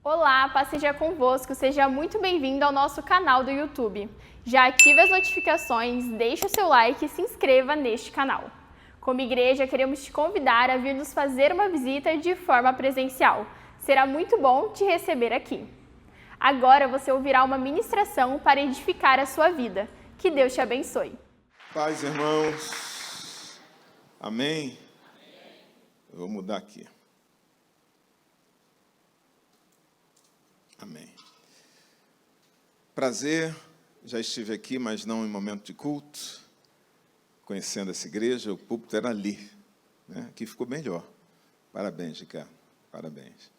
Olá, paz seja convosco, seja muito bem-vindo ao nosso canal do YouTube. Já ative as notificações, deixe o seu like e se inscreva neste canal. Como igreja, queremos te convidar a vir nos fazer uma visita de forma presencial. Será muito bom te receber aqui. Agora você ouvirá uma ministração para edificar a sua vida. Que Deus te abençoe. Paz, irmãos. Amém? Eu vou mudar aqui. Amém. Prazer, já estive aqui, mas não em momento de culto, conhecendo essa igreja, o púlpito era ali, né? Aqui ficou melhor. Parabéns, Ricardo, parabéns.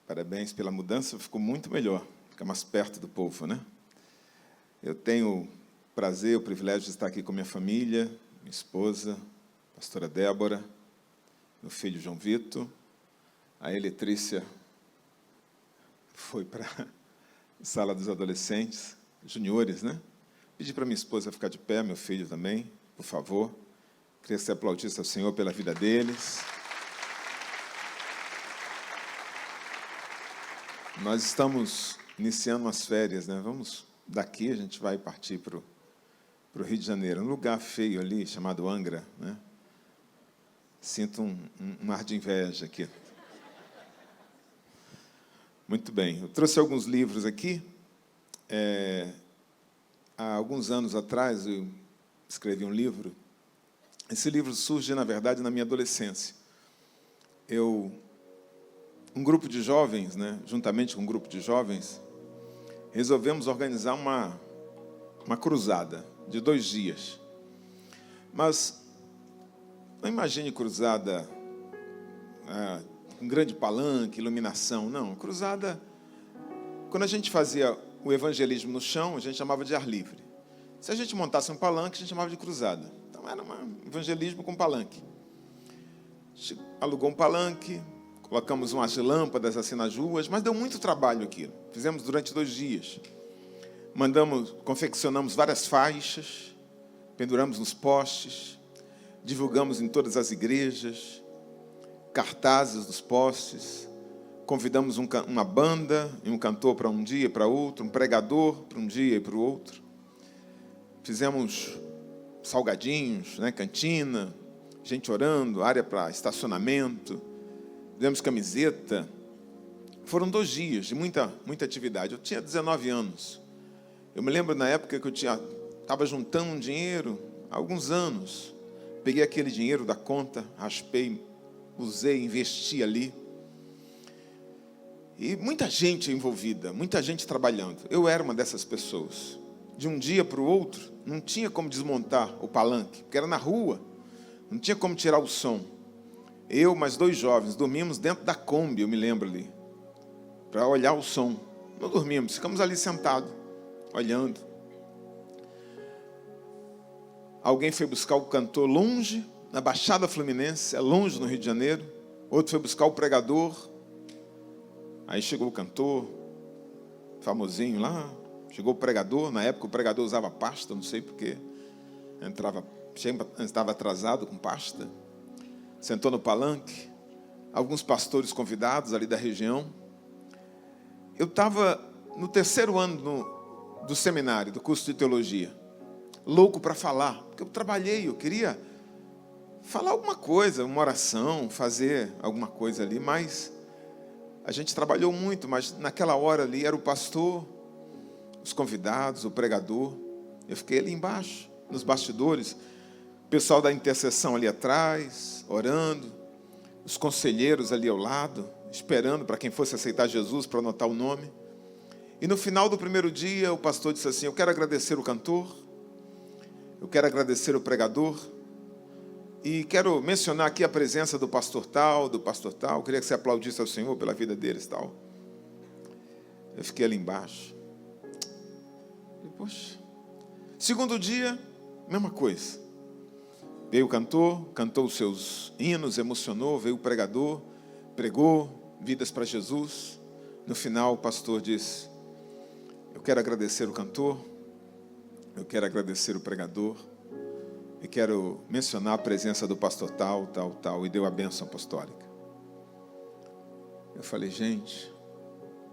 Parabéns pela mudança, ficou muito melhor, fica mais perto do povo, né? Eu tenho o prazer, o privilégio de estar aqui com minha família, minha esposa, a pastora Débora, meu filho João Vitor, a Eletrícia foi para a sala dos adolescentes, juniores, né? Pedi para minha esposa ficar de pé, meu filho também, por favor. Queria que você aplaudisse ao Senhor pela vida deles. Nós estamos iniciando umas férias, né? Daqui a gente vai partir para o Rio de Janeiro, um lugar feio ali, chamado Angra, né? Sinto um ar de inveja aqui. Muito bem, eu trouxe alguns livros aqui. Há alguns anos atrás eu escrevi um livro. Esse livro surge, na verdade, na minha adolescência. Um grupo de jovens, né, juntamente com um grupo de jovens, resolvemos organizar uma cruzada de 2 dias. Mas não imagine cruzada com grande palanque, iluminação. Não, cruzada... Quando a gente fazia o evangelismo no chão, a gente chamava de ar livre. Se a gente montasse um palanque, a gente chamava de cruzada. Então, era um evangelismo com palanque. A gente alugou um palanque, colocamos umas lâmpadas assim nas ruas, mas deu muito trabalho aquilo. Fizemos durante 2 dias. Confeccionamos várias faixas, penduramos nos postes, divulgamos em todas as igrejas, cartazes dos postes, convidamos uma banda e um cantor para um dia e para outro, um pregador para um dia e para o outro. Fizemos salgadinhos, né, cantina, gente orando, área para estacionamento, fizemos camiseta. Foram 2 dias de muita atividade. Eu tinha 19 anos. Eu me lembro na época que eu estava juntando um dinheiro, há alguns anos. Peguei aquele dinheiro da conta, raspei, usei, investi ali. E muita gente envolvida, muita gente trabalhando. Eu era uma dessas pessoas. De um dia para o outro, não tinha como desmontar o palanque, porque era na rua. Não tinha como tirar o som. Eu, mais 2 jovens, dormimos dentro da Kombi, eu me lembro ali, para olhar o som. Não dormimos, ficamos ali sentados, olhando. Alguém foi buscar o cantor longe, na Baixada Fluminense, é longe no Rio de Janeiro. Outro foi buscar o pregador. Aí chegou o cantor, famosinho lá. Chegou o pregador. Na época o pregador usava pasta, não sei porquê. Estava atrasado com pasta. Sentou no palanque. Alguns pastores convidados ali da região. Eu estava no 3º ano do seminário, do curso de teologia. Louco para falar, porque eu trabalhei, eu queria falar alguma coisa, uma oração, fazer alguma coisa ali, mas a gente trabalhou muito, mas naquela hora ali era o pastor, os convidados, o pregador. Eu fiquei ali embaixo, nos bastidores, o pessoal da intercessão ali atrás, orando, os conselheiros ali ao lado, esperando para quem fosse aceitar Jesus para anotar o nome. E no final do 1º dia, o pastor disse assim: eu quero agradecer o cantor, eu quero agradecer o pregador, e quero mencionar aqui a presença do pastor tal, Eu queria que você aplaudisse ao Senhor pela vida deles, tal. Eu fiquei ali embaixo. E, poxa. 2º dia, mesma coisa. Veio o cantor, cantou os seus hinos, emocionou. Veio o pregador, pregou vidas para Jesus. No final, o pastor disse: eu quero agradecer o cantor, eu quero agradecer o pregador, e quero mencionar a presença do pastor tal, e deu a bênção apostólica. Eu falei: gente,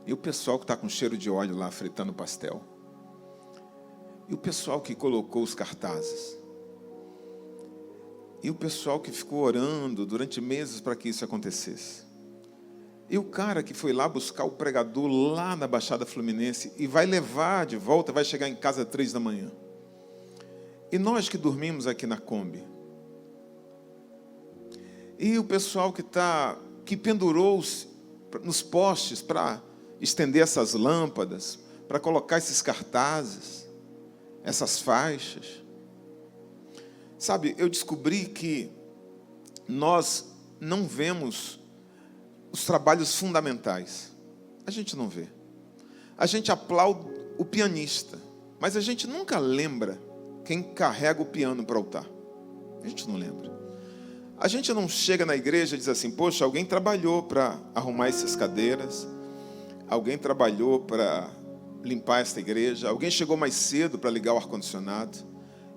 E o pessoal que está com cheiro de óleo lá, fritando pastel. E o pessoal que colocou os cartazes. E o pessoal que ficou orando durante meses para que isso acontecesse. E o cara que foi lá buscar o pregador lá na Baixada Fluminense e vai levar de volta, vai chegar em casa às 3 da manhã. E nós que dormimos aqui na Kombi. E o pessoal que pendurou-se nos postes para estender essas lâmpadas, para colocar esses cartazes, essas faixas. Sabe, eu descobri que nós não vemos os trabalhos fundamentais. A gente não vê. A gente aplaude o pianista, mas a gente nunca lembra quem carrega o piano para o altar. A gente não lembra. A gente não chega na igreja e diz assim, poxa, alguém trabalhou para arrumar essas cadeiras, alguém trabalhou para limpar esta igreja, alguém chegou mais cedo para ligar o ar-condicionado,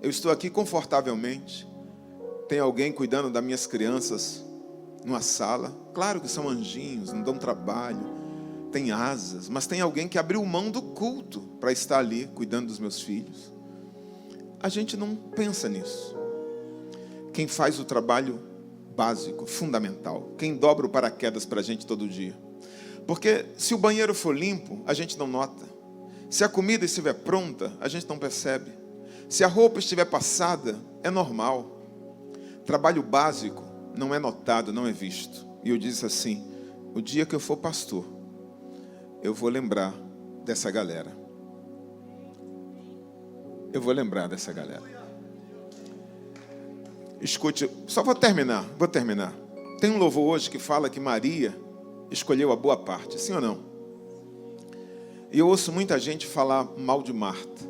eu estou aqui confortavelmente, tem alguém cuidando das minhas crianças numa sala, claro que são anjinhos, não dão trabalho, tem asas, mas tem alguém que abriu mão do culto para estar ali cuidando dos meus filhos. A gente não pensa nisso. Quem faz o trabalho básico, fundamental, quem dobra o paraquedas para a gente todo dia. Porque se o banheiro for limpo, a gente não nota. Se a comida estiver pronta, a gente não percebe. Se a roupa estiver passada, é normal. Trabalho básico não é notado, não é visto. E eu disse assim, o dia que eu for pastor, eu vou lembrar dessa galera. Eu vou lembrar dessa galera. Escute, só vou terminar. Tem um louvor hoje que fala que Maria escolheu a boa parte, sim ou não? E eu ouço muita gente falar mal de Marta.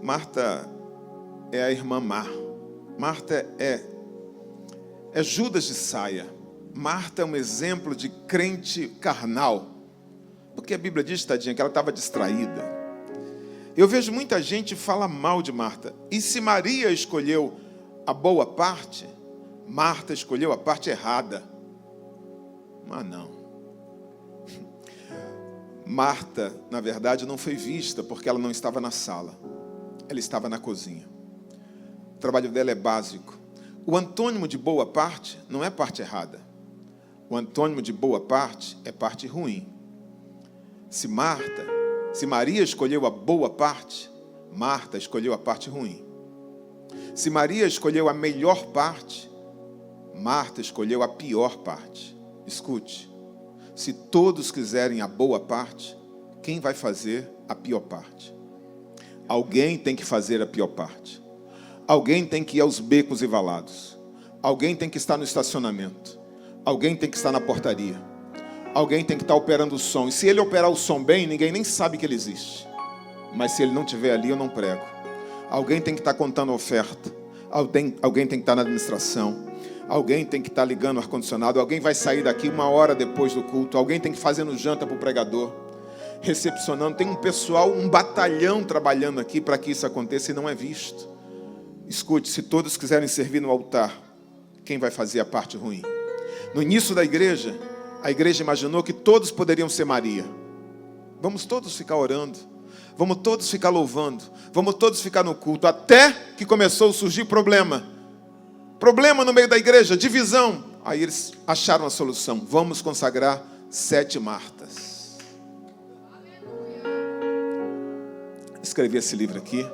Marta é a irmã Má. Marta é Judas de saia. Marta é um exemplo de crente carnal. Porque a Bíblia diz, tadinha, que ela estava distraída. Eu vejo muita gente falar mal de Marta. E se Maria escolheu a boa parte, Marta escolheu a parte errada. Mas não. Marta, na verdade, não foi vista porque ela não estava na sala. Ela estava na cozinha. O trabalho dela é básico. O antônimo de boa parte não é parte errada. O antônimo de boa parte é parte ruim. Se Maria escolheu a boa parte, Marta escolheu a parte ruim. Se Maria escolheu a melhor parte, Marta escolheu a pior parte. Escute, se todos quiserem a boa parte, quem vai fazer a pior parte? Alguém tem que fazer a pior parte. Alguém tem que ir aos becos e valados. Alguém tem que estar no estacionamento. Alguém tem que estar na portaria. Alguém tem que estar operando o som. E se ele operar o som bem, ninguém nem sabe que ele existe. Mas se ele não estiver ali, eu não prego. Alguém tem que estar contando a oferta. Alguém tem que estar na administração. Alguém tem que estar ligando o ar-condicionado. Alguém vai sair daqui 1 hora depois do culto. Alguém tem que fazer janta para o pregador. Recepcionando. Tem um pessoal, um batalhão trabalhando aqui para que isso aconteça e não é visto. Escute, se todos quiserem servir no altar, quem vai fazer a parte ruim? No início da igreja, a igreja imaginou que todos poderiam ser Maria. Vamos todos ficar orando. Vamos todos ficar louvando. Vamos todos ficar no culto. Até que começou a surgir problema. Problema no meio da igreja, divisão. Aí eles acharam a solução. Vamos consagrar 7 Martas. Escrevi esse livro aqui.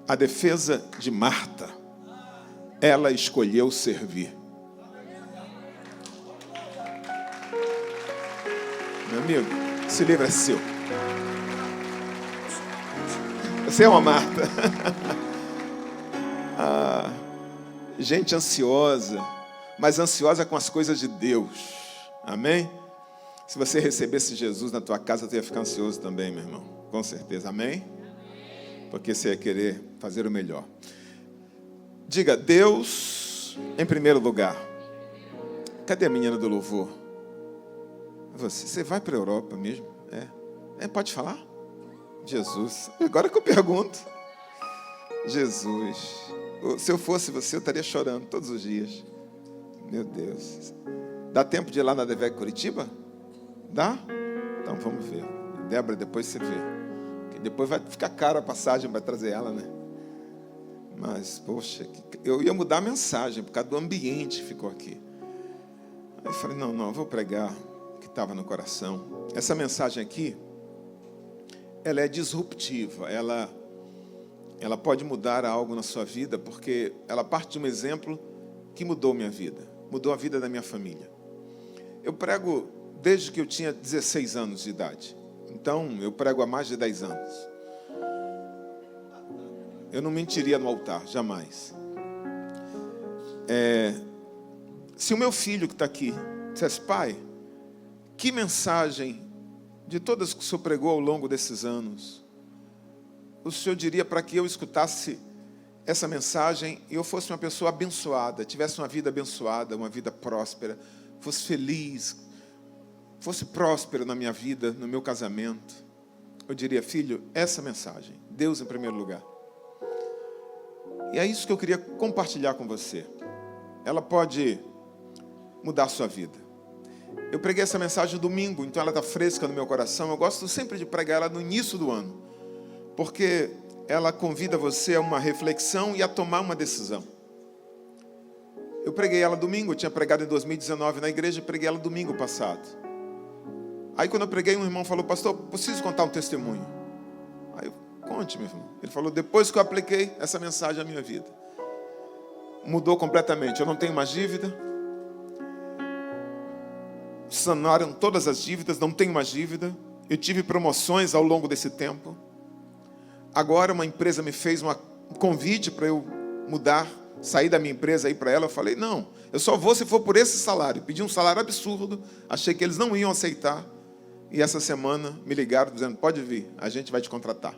A defesa de Marta. Ela escolheu servir. Meu amigo, esse livro é seu. Você é uma Marta. Gente ansiosa, mas ansiosa com as coisas de Deus. Amém? Se você recebesse Jesus na tua casa, você ia ficar ansioso também, meu irmão. Com certeza. Amém? Porque você ia querer fazer o melhor. Diga, Deus em primeiro lugar. Cadê a menina do louvor? Você vai para a Europa mesmo? Pode falar? Jesus. Agora que eu pergunto. Jesus. Se eu fosse você, eu estaria chorando todos os dias. Meu Deus. Dá tempo de ir lá na DVEC Curitiba? Dá? Então vamos ver. Débora, depois você vê. Porque depois vai ficar caro a passagem para trazer ela, né? Mas, poxa, eu ia mudar a mensagem por causa do ambiente que ficou aqui. Aí eu falei, não, eu vou pregar o que estava no coração. Essa mensagem aqui, ela é disruptiva, ela pode mudar algo na sua vida, porque ela parte de um exemplo que mudou minha vida, mudou a vida da minha família. Eu prego desde que eu tinha 16 anos de idade. Então, eu prego há mais de 10 anos. Eu não mentiria no altar, jamais. Se o meu filho que está aqui dissesse, pai, que mensagem de todas que o senhor pregou ao longo desses anos, o senhor diria para que eu escutasse essa mensagem e eu fosse uma pessoa abençoada, tivesse uma vida abençoada, uma vida próspera, fosse feliz, fosse próspero na minha vida, no meu casamento? Eu diria, filho, essa mensagem, Deus em primeiro lugar. E é isso que eu queria compartilhar com você. Ela pode mudar a sua vida. Eu preguei essa mensagem domingo, então ela está fresca no meu coração. Eu gosto sempre de pregar ela no início do ano, porque ela convida você a uma reflexão e a tomar uma decisão. Eu preguei ela domingo, eu tinha pregado em 2019 na igreja, e preguei ela domingo passado. Aí quando eu preguei, um irmão falou, pastor, preciso contar um testemunho. Aí eu, conte, meu irmão. Ele falou, depois que eu apliquei essa mensagem à minha vida, mudou completamente. Eu não tenho mais dívida. Sanaram todas as dívidas, não tenho mais dívida. Eu tive promoções ao longo desse tempo. Agora uma empresa me fez um convite para eu mudar, sair da minha empresa e ir para ela. Eu falei, não, eu só vou se for por esse salário. Pedi um salário absurdo, achei que eles não iam aceitar. E essa semana me ligaram dizendo, pode vir, a gente vai te contratar.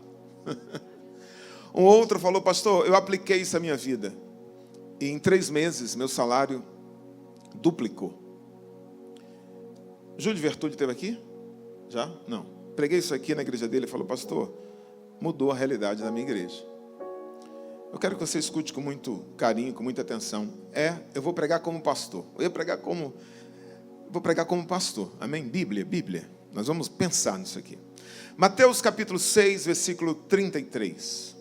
Um outro falou, pastor, eu apliquei isso à minha vida. E em 3 meses, meu salário duplicou. Júlio Vertude esteve aqui? Já? Não. Preguei isso aqui na igreja dele e falou, pastor, mudou a realidade da minha igreja. Eu quero que você escute com muito carinho, com muita atenção. Eu vou pregar como pastor. Vou pregar como pastor. Amém? Bíblia. Nós vamos pensar nisso aqui. Mateus capítulo 6, versículo 33.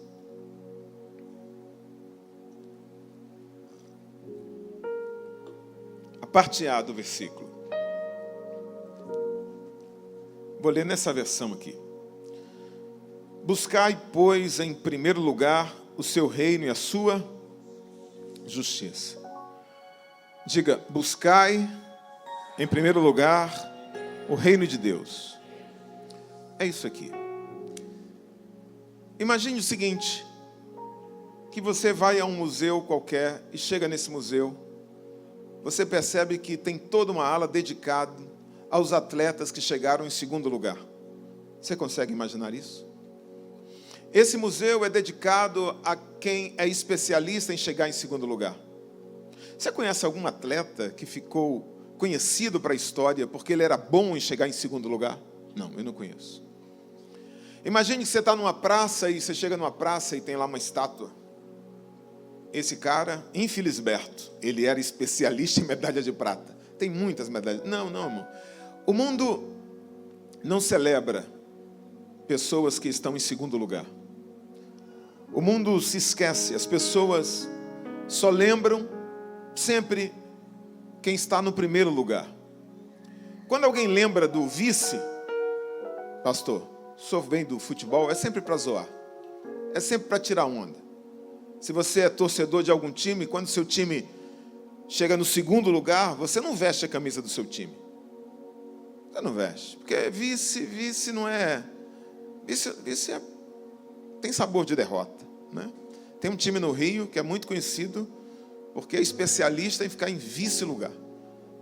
A parte A do versículo. Vou ler nessa versão aqui. Buscai, pois, em primeiro lugar o seu reino e a sua justiça. Diga, buscai em primeiro lugar o reino de Deus. É isso aqui. Imagine o seguinte, que você vai a um museu qualquer e chega nesse museu, você percebe que tem toda uma ala dedicada aos atletas que chegaram em segundo lugar. Você consegue imaginar isso? Esse museu é dedicado a quem é especialista em chegar em segundo lugar. Você conhece algum atleta que ficou conhecido para a história porque ele era bom em chegar em segundo lugar? Não, eu não conheço. Imagine que você está numa praça e você chega numa praça e tem lá uma estátua. Esse cara, Infelisberto, ele era especialista em medalha de prata. Tem muitas medalhas. Não, irmão. O mundo não celebra pessoas que estão em segundo lugar. O mundo se esquece, as pessoas só lembram sempre quem está no primeiro lugar. Quando alguém lembra do vice, pastor, o senhor vem do futebol, é sempre para zoar, é sempre para tirar onda. Se você é torcedor de algum time, quando seu time chega no segundo lugar, você não veste a camisa do seu time. Você não veste, porque vice não é... Vice tem sabor de derrota, né? Tem um time no Rio que é muito conhecido porque é especialista em ficar em vice-lugar,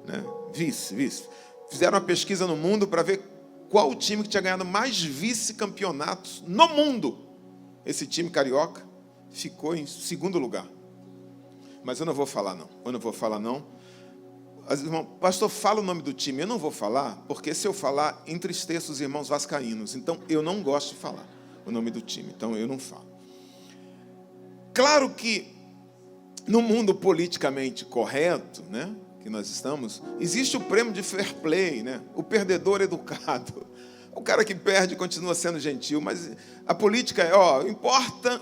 né? Vice. Fizeram uma pesquisa no mundo para ver qual o time que tinha ganhado mais vice-campeonatos no mundo. Esse time carioca ficou em segundo lugar. Mas eu não vou falar não. Pastor, fala o nome do time. Eu não vou falar, porque se eu falar, entristeço os irmãos vascaínos. Então, eu não gosto de falar o nome do time. Então, eu não falo. Claro que, no mundo politicamente correto, né, que que nós estamos, existe o prêmio de fair play, né? O perdedor educado. O cara que perde continua sendo gentil, mas a política é,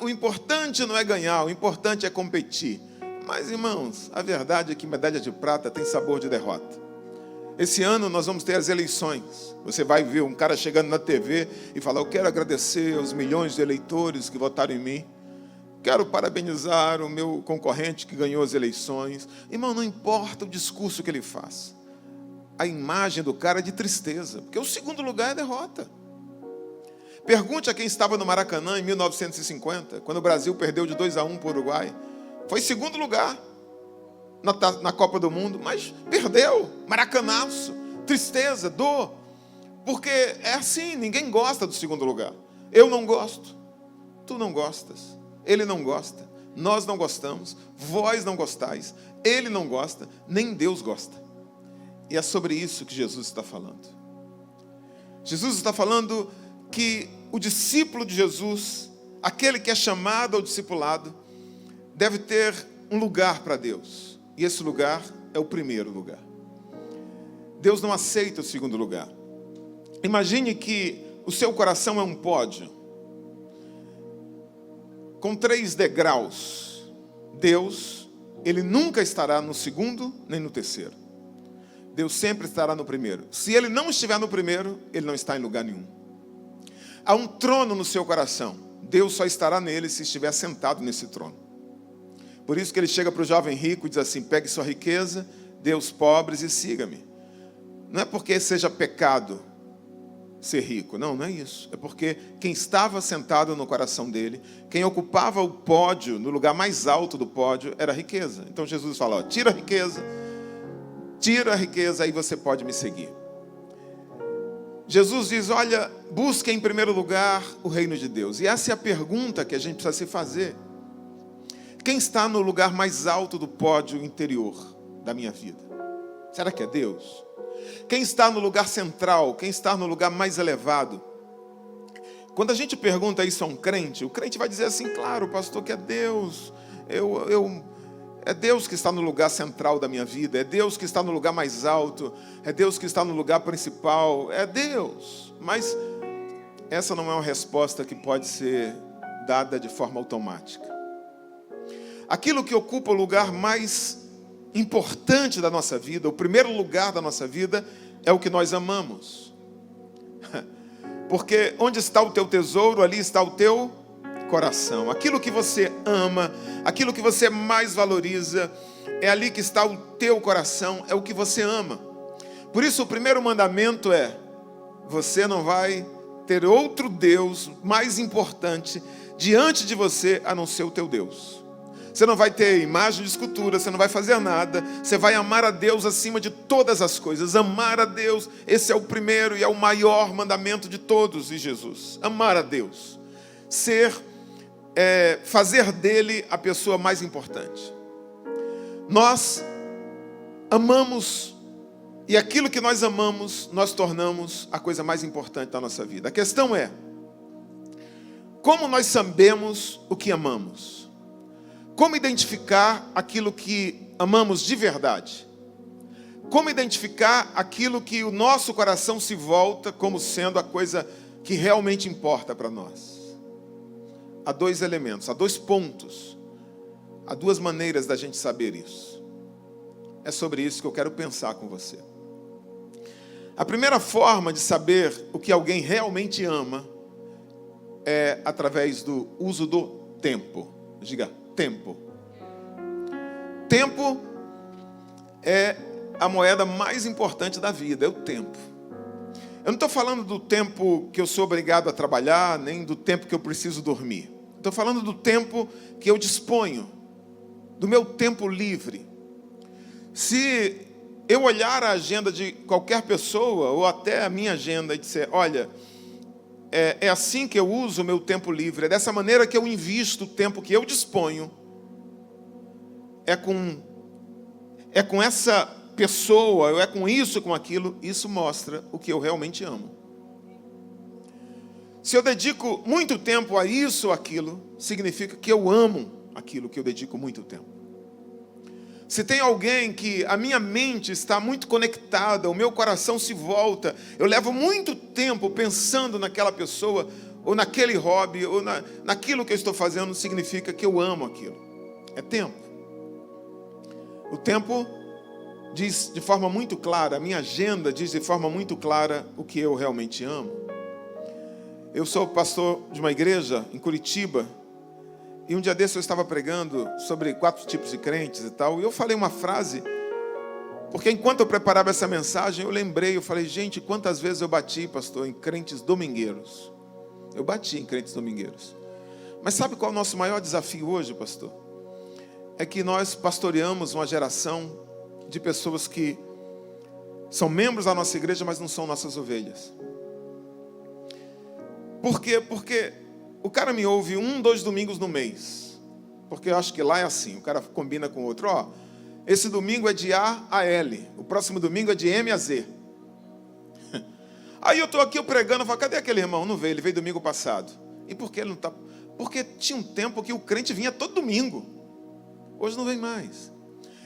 o importante não é ganhar, o importante é competir. Mas, irmãos, a verdade é que medalha de prata tem sabor de derrota. Esse ano nós vamos ter as eleições. Você vai ver um cara chegando na TV e falar: eu quero agradecer aos milhões de eleitores que votaram em mim. Quero parabenizar o meu concorrente que ganhou as eleições. Irmão, não importa o discurso que ele faz. A imagem do cara é de tristeza, porque o segundo lugar é derrota. Pergunte a quem estava no Maracanã em 1950, quando o Brasil perdeu de 2-1 para o Uruguai. Foi segundo lugar na Copa do Mundo, mas perdeu. Maracanaço, tristeza, dor. Porque é assim, ninguém gosta do segundo lugar. Eu não gosto, tu não gostas, ele não gosta, nós não gostamos, vós não gostais, ele não gosta, nem Deus gosta. E é sobre isso que Jesus está falando. Jesus está falando que o discípulo de Jesus, aquele que é chamado ao discipulado, deve ter um lugar para Deus. E esse lugar é o primeiro lugar. Deus não aceita o segundo lugar. Imagine que o seu coração é um pódio com 3 degraus. Deus, ele nunca estará no segundo nem no terceiro. Deus sempre estará no primeiro. Se ele não estiver no primeiro, ele não está em lugar nenhum. Há um trono no seu coração. Deus só estará nele se estiver sentado nesse trono. Por isso que ele chega para o jovem rico e diz assim: pegue sua riqueza, dê aos pobres e siga-me. Não é porque seja pecado ser rico, não é isso. É porque quem estava sentado no coração dele, quem ocupava o pódio, no lugar mais alto do pódio, era a riqueza. Então Jesus fala: tira a riqueza, aí você pode me seguir. Jesus diz: olha, busque em primeiro lugar o reino de Deus. E essa é a pergunta que a gente precisa se fazer. Quem está no lugar mais alto do pódio interior da minha vida? Será que é Deus? Quem está no lugar central? Quem está no lugar mais elevado? Quando a gente pergunta isso a um crente, o crente vai dizer assim: claro, pastor, que é Deus. É Deus que está no lugar central da minha vida. É Deus que está no lugar mais alto. É Deus que está no lugar principal. É Deus. Mas essa não é uma resposta que pode ser dada de forma automática. Aquilo que ocupa o lugar mais importante da nossa vida, o primeiro lugar da nossa vida, é o que nós amamos. Porque onde está o teu tesouro, ali está o teu coração. Aquilo que você ama, aquilo que você mais valoriza, é ali que está o teu coração, é o que você ama. Por isso o primeiro mandamento é: você não vai ter outro Deus mais importante diante de você a não ser o teu Deus. Você não vai ter imagem de escultura, você não vai fazer nada. Você vai amar a Deus acima de todas as coisas. Amar a Deus, esse é o primeiro e é o maior mandamento de todos de Jesus. Amar a Deus. Fazer dele a pessoa mais importante. Nós amamos, e aquilo que nós amamos, nós tornamos a coisa mais importante da nossa vida. A questão é: como nós sabemos o que amamos? Como identificar aquilo que amamos de verdade? Como identificar aquilo que o nosso coração se volta como sendo a coisa que realmente importa para nós? Há 2 elementos, há 2 pontos, há 2 maneiras da gente saber isso. É sobre isso que eu quero pensar com você. A primeira forma de saber o que alguém realmente ama é através do uso do tempo. Diga, tempo. Tempo é a moeda mais importante da vida, é o tempo. Eu não estou falando do tempo que eu sou obrigado a trabalhar, nem do tempo que eu preciso dormir. Estou falando do tempo que eu disponho, do meu tempo livre. Se eu olhar a agenda de qualquer pessoa, ou até a minha agenda, e disser: olha, é assim que eu uso o meu tempo livre, é dessa maneira que eu invisto o tempo que eu disponho, é com essa pessoa, ou é com isso, com aquilo, isso mostra o que eu realmente amo. Se eu dedico muito tempo a isso ou aquilo, significa que eu amo aquilo que eu dedico muito tempo. Se tem alguém que a minha mente está muito conectada, o meu coração se volta, eu levo muito tempo pensando naquela pessoa, ou naquele hobby, ou naquilo que eu estou fazendo, significa que eu amo aquilo. É tempo. O tempo diz de forma muito clara, a minha agenda diz de forma muito clara o que eu realmente amo. Eu sou pastor de uma igreja em Curitiba, e um dia desse eu estava pregando sobre 4 tipos de crentes e tal, e eu falei uma frase, porque enquanto eu preparava essa mensagem, eu falei, gente, quantas vezes eu bati, pastor, em crentes domingueiros. Eu bati em crentes domingueiros. Mas sabe qual é o nosso maior desafio hoje, pastor? É que nós pastoreamos uma geração de pessoas que são membros da nossa igreja, mas não são nossas ovelhas. Por quê? Porque o cara me ouve 2 domingos no mês. Porque eu acho que lá é assim, o cara combina com o outro. Esse domingo é de A a L, o próximo domingo é de M a Z. Aí eu estou aqui pregando, eu falo, cadê aquele irmão? Não veio, ele veio domingo passado. E por que ele não está? Porque tinha um tempo que o crente vinha todo domingo. Hoje não vem mais.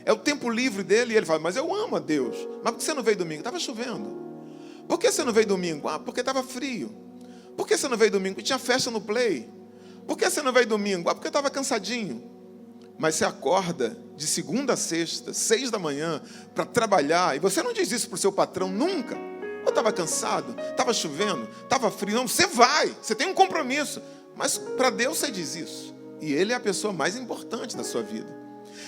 É o tempo livre dele, e ele fala, mas eu amo a Deus. Mas por que você não veio domingo? Estava chovendo. Por que você não veio domingo? Porque estava frio. Por que você não veio domingo? Tinha festa no Play. Por que você não veio domingo? Porque eu estava cansadinho. Mas você acorda de segunda a sexta, 6 da manhã, para trabalhar, e você não diz isso para o seu patrão nunca. Eu estava cansado, estava chovendo, estava frio. Não, você vai, você tem um compromisso. Mas para Deus você diz isso. E Ele é a pessoa mais importante da sua vida.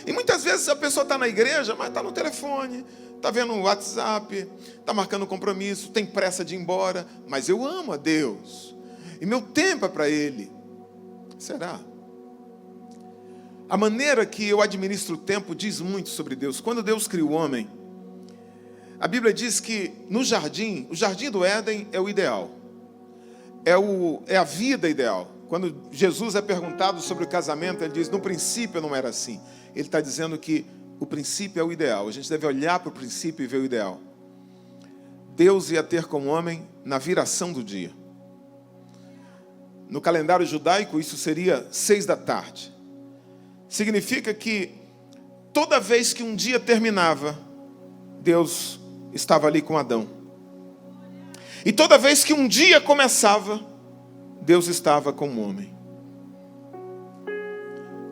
E muitas vezes a pessoa está na igreja, mas está no telefone, está vendo o WhatsApp, está marcando compromisso, tem pressa de ir embora. Mas eu amo a Deus. E meu tempo é para Ele. Será? A maneira que eu administro o tempo diz muito sobre Deus. Quando Deus cria o homem, a Bíblia diz que no jardim, o jardim do Éden é o ideal. É a vida ideal. Quando Jesus é perguntado sobre o casamento, ele diz, no princípio não era assim. Ele está dizendo que o princípio é o ideal. A gente deve olhar para o princípio e ver o ideal. Deus ia ter com o homem na viração do dia. No calendário judaico, isso seria 6 da tarde. Significa que toda vez que um dia terminava, Deus estava ali com Adão. E toda vez que um dia começava, Deus estava com o homem.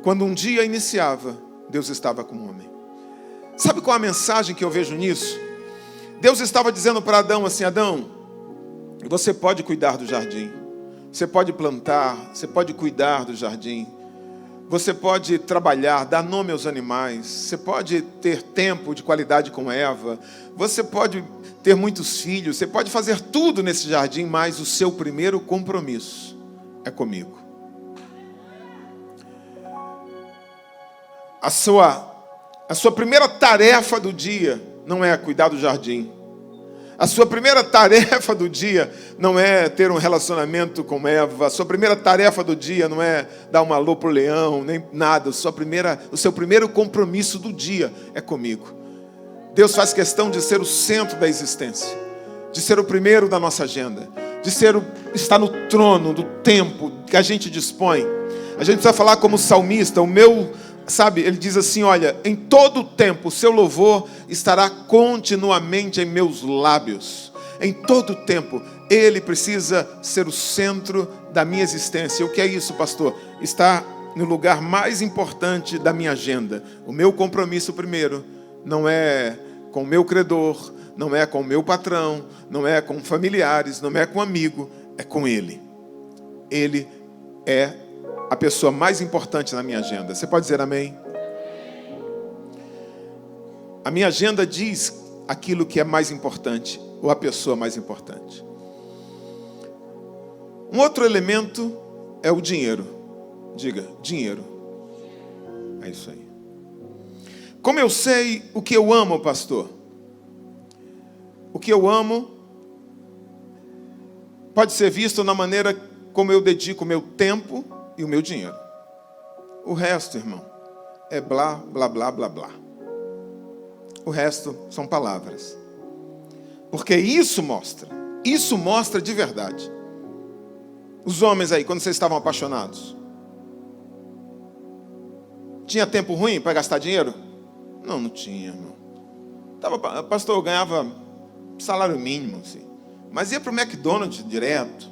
Quando um dia iniciava, Deus estava com o homem. Sabe qual a mensagem que eu vejo nisso? Deus estava dizendo para Adão assim, Adão, você pode cuidar do jardim. Você pode plantar, você pode cuidar do jardim. Você pode trabalhar, dar nome aos animais. Você pode ter tempo de qualidade com Eva. Você pode ter muitos filhos. Você pode fazer tudo nesse jardim, mas o seu primeiro compromisso é comigo. A sua primeira tarefa do dia não é cuidar do jardim. A sua primeira tarefa do dia não é ter um relacionamento com Eva. A sua primeira tarefa do dia não é dar um alô para o leão, nem nada. O seu primeiro compromisso do dia é comigo. Deus faz questão de ser o centro da existência, de ser o primeiro da nossa agenda, de estar no trono do tempo que a gente dispõe. A gente precisa falar como salmista, ele diz assim, olha, em todo o tempo o seu louvor estará continuamente em meus lábios. Em todo o tempo, Ele precisa ser o centro da minha existência. O que é isso, pastor? Está no lugar mais importante da minha agenda. O meu compromisso primeiro não é com o meu credor, não é com o meu patrão, não é com familiares, não é com amigo, é com Ele. Ele é a pessoa mais importante na minha agenda. Você pode dizer amém? A minha agenda diz aquilo que é mais importante, ou a pessoa mais importante. Um outro elemento é o dinheiro. Diga, dinheiro. É isso aí. Como eu sei o que eu amo, pastor? O que eu amo pode ser visto na maneira como eu dedico o meu tempo e o meu dinheiro. O resto, irmão, é blá, blá, blá, blá, blá. O resto são palavras. Porque isso mostra de verdade. Os homens aí, quando vocês estavam apaixonados, tinha tempo ruim para gastar dinheiro? Não tinha, irmão. Pastor, eu ganhava salário mínimo, assim. Mas ia para o McDonald's direto.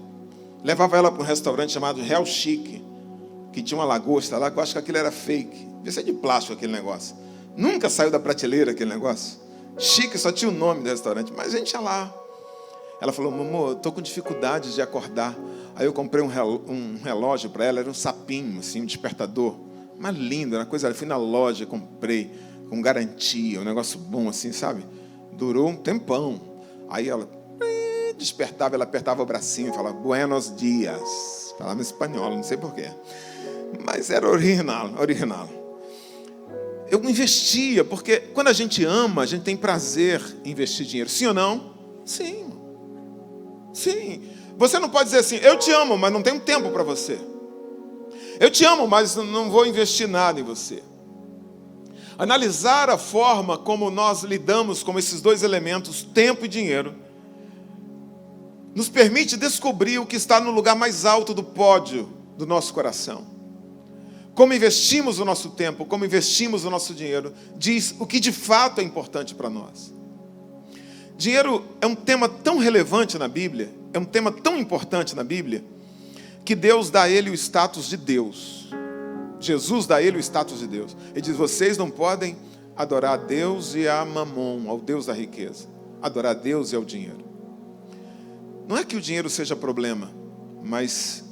Levava ela para um restaurante chamado Real Chique, que tinha uma lagosta lá, que eu acho que aquilo era fake. Devia ser de plástico aquele negócio. Nunca saiu da prateleira aquele negócio. Chique, só tinha o nome do restaurante, mas a gente ia lá. Ela falou, amor, eu estou com dificuldade de acordar. Aí eu comprei um relógio para ela, era um sapinho, assim, um despertador. Mas lindo, era uma coisa, eu fui na loja, comprei, com garantia, um negócio bom assim, sabe? Durou um tempão. Aí ela despertava, ela apertava o bracinho e falava, buenos dias. Falava em espanhol, não sei porquê. Mas era original. Eu investia, porque quando a gente ama, a gente tem prazer em investir dinheiro. Sim ou não? Sim. Sim. Você não pode dizer assim, eu te amo, mas não tenho tempo para você. Eu te amo, mas não vou investir nada em você. Analisar a forma como nós lidamos com esses dois elementos, tempo e dinheiro, nos permite descobrir o que está no lugar mais alto do pódio do nosso coração. Como investimos o nosso tempo, como investimos o nosso dinheiro, diz o que de fato é importante para nós. Dinheiro é um tema tão relevante na Bíblia, é um tema tão importante na Bíblia, que Deus dá a ele o status de Deus. Jesus dá a ele o status de Deus. Ele diz, vocês não podem adorar a Deus e a Mamon, ao Deus da riqueza. Adorar a Deus e ao dinheiro. Não é que o dinheiro seja problema, mas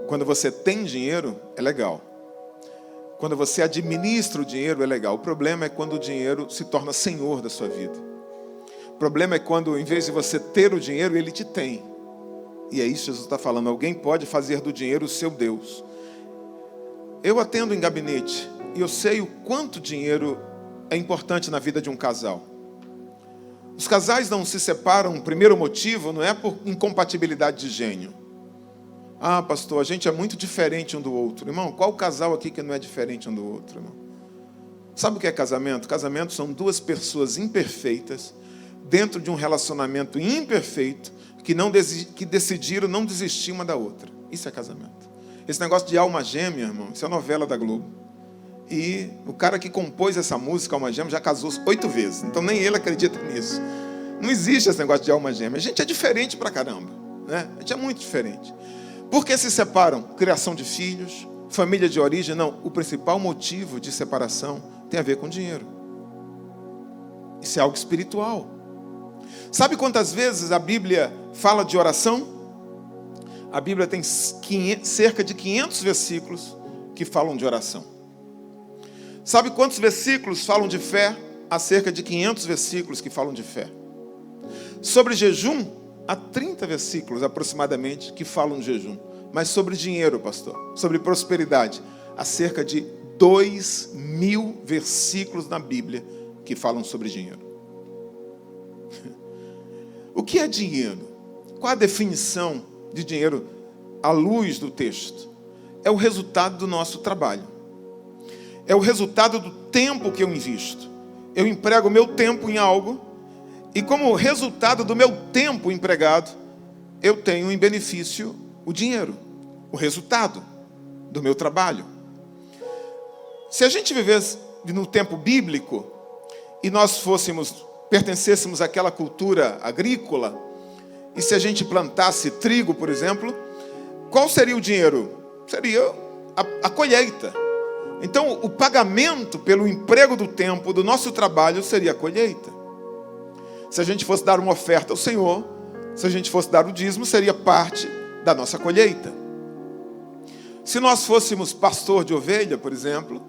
quando você tem dinheiro, é legal. Quando você administra o dinheiro, é legal. O problema é quando o dinheiro se torna senhor da sua vida. O problema é quando, em vez de você ter o dinheiro, ele te tem. E é isso que Jesus está falando. Alguém pode fazer do dinheiro o seu Deus. Eu atendo em gabinete e eu sei o quanto dinheiro é importante na vida de um casal. Os casais não se separam, o primeiro motivo não é por incompatibilidade de gênio. Ah, pastor, a gente é muito diferente um do outro. Irmão, qual casal aqui que não é diferente um do outro, irmão? Sabe o que é casamento? Casamento são duas pessoas imperfeitas dentro de um relacionamento imperfeito que decidiram não desistir uma da outra. Isso é casamento. Esse negócio de alma gêmea, irmão, isso é novela da Globo. E o cara que compôs essa música, Alma Gêmea, já casou 8 vezes. Então nem ele acredita nisso. Não existe esse negócio de alma gêmea. A gente é diferente pra caramba, né? A gente é muito diferente. Por que se separam? Criação de filhos, família de origem. Não, o principal motivo de separação tem a ver com dinheiro. Isso é algo espiritual. Sabe quantas vezes a Bíblia fala de oração? A Bíblia tem cerca de 500 versículos que falam de oração. Sabe quantos versículos falam de fé? Há cerca de 500 versículos que falam de fé. Sobre jejum, há 30 versículos aproximadamente que falam de jejum. Mas sobre dinheiro, pastor, sobre prosperidade, há cerca de 2.000 versículos na Bíblia que falam sobre dinheiro. O que é dinheiro? Qual a definição de dinheiro à luz do texto? É o resultado do nosso trabalho. É o resultado do tempo que eu invisto. Eu emprego o meu tempo em algo e como resultado do meu tempo empregado, eu tenho em benefício o dinheiro, o resultado do meu trabalho. Se a gente vivesse no tempo bíblico e nós pertencêssemos àquela cultura agrícola, e se a gente plantasse trigo, por exemplo, qual seria o dinheiro? Seria a colheita. Então, o pagamento pelo emprego do tempo do nosso trabalho seria a colheita. Se a gente fosse dar uma oferta ao Senhor, se a gente fosse dar o dízimo, seria parte da nossa colheita. Se nós fôssemos pastor de ovelha, por exemplo,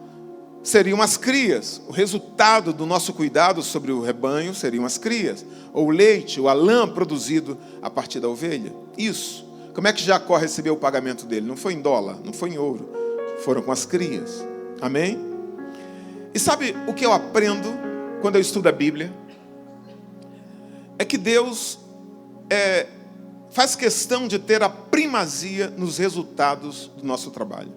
seriam as crias. O resultado do nosso cuidado sobre o rebanho seriam as crias. Ou o leite, ou a lã produzido a partir da ovelha. Isso. Como é que Jacó recebeu o pagamento dele? Não foi em dólar, não foi em ouro. Foram com as crias. Amém? E sabe o que eu aprendo quando eu estudo a Bíblia? É que Deus faz questão de ter a primazia nos resultados do nosso trabalho.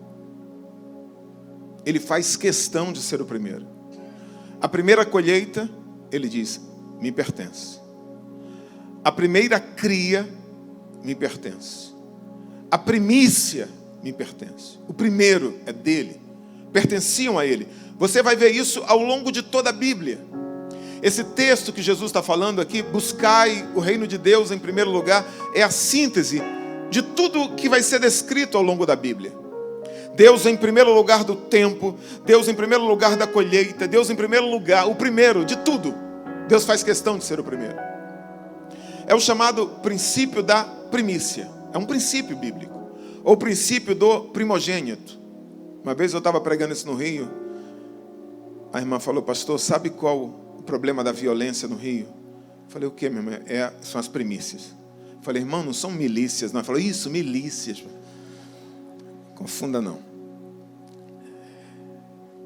Ele faz questão de ser o primeiro. A primeira colheita, ele diz, me pertence. A primeira cria, me pertence. A primícia, me pertence. O primeiro é dele. pertenciam a ele. Você vai ver isso ao longo de toda a Bíblia. Esse texto que Jesus está falando aqui, buscai o reino de Deus em primeiro lugar, é a síntese de tudo que vai ser descrito ao longo da Bíblia. Deus em primeiro lugar do tempo, Deus em primeiro lugar da colheita, Deus em primeiro lugar, o primeiro de tudo. Deus faz questão de ser o primeiro. É o chamado princípio da primícia. É um princípio bíblico. Ou o princípio do primogênito. Uma vez eu estava pregando isso no Rio. A irmã falou, pastor, sabe qual o problema da violência no Rio? Eu falei, o que, minha irmã? São as primícias. Eu falei, irmão, não são milícias. Não. Ela falou, isso, milícias. Confunda não.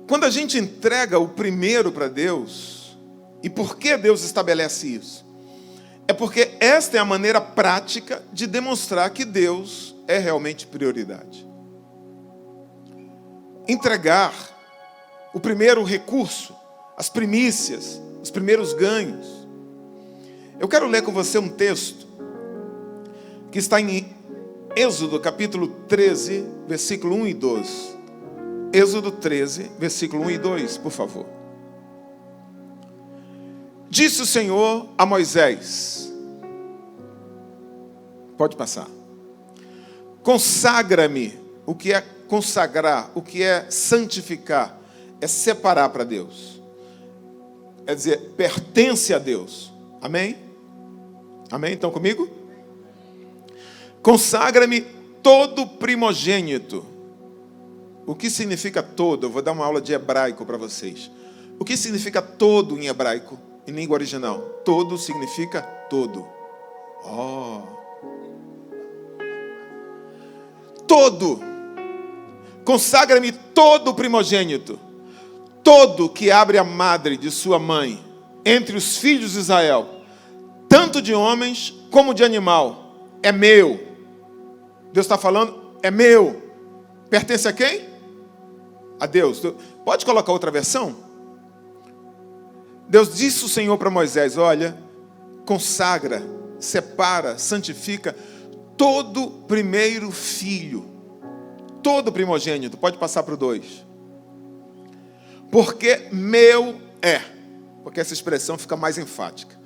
Quando a gente entrega o primeiro para Deus, e por que Deus estabelece isso? É porque esta é a maneira prática de demonstrar que Deus é realmente prioridade. Entregar o primeiro recurso, as primícias, os primeiros ganhos. Eu quero ler com você um texto que está em Êxodo capítulo 13, versículo 1 e 12. Êxodo 13, versículo 1 e 2, por favor. Disse o Senhor a Moisés, pode passar, consagra-me. O que é consagrar? O que é santificar? É separar para Deus. É dizer, pertence a Deus. Amém? Amém? Estão comigo? Consagra-me todo primogênito. O que significa todo? Eu vou dar uma aula de hebraico para vocês. O que significa todo em hebraico? Em língua original, todo significa todo. Todo. Consagra-me todo primogênito. Todo que abre a madre de sua mãe, entre os filhos de Israel, tanto de homens como de animal, é meu. Deus está falando, é meu. Pertence a quem? A Deus. Pode colocar outra versão? Deus disse o Senhor para Moisés, olha, consagra, separa, santifica todo primeiro filho, todo primogênito. Pode passar para o 2. Porque meu é, porque essa expressão fica mais enfática.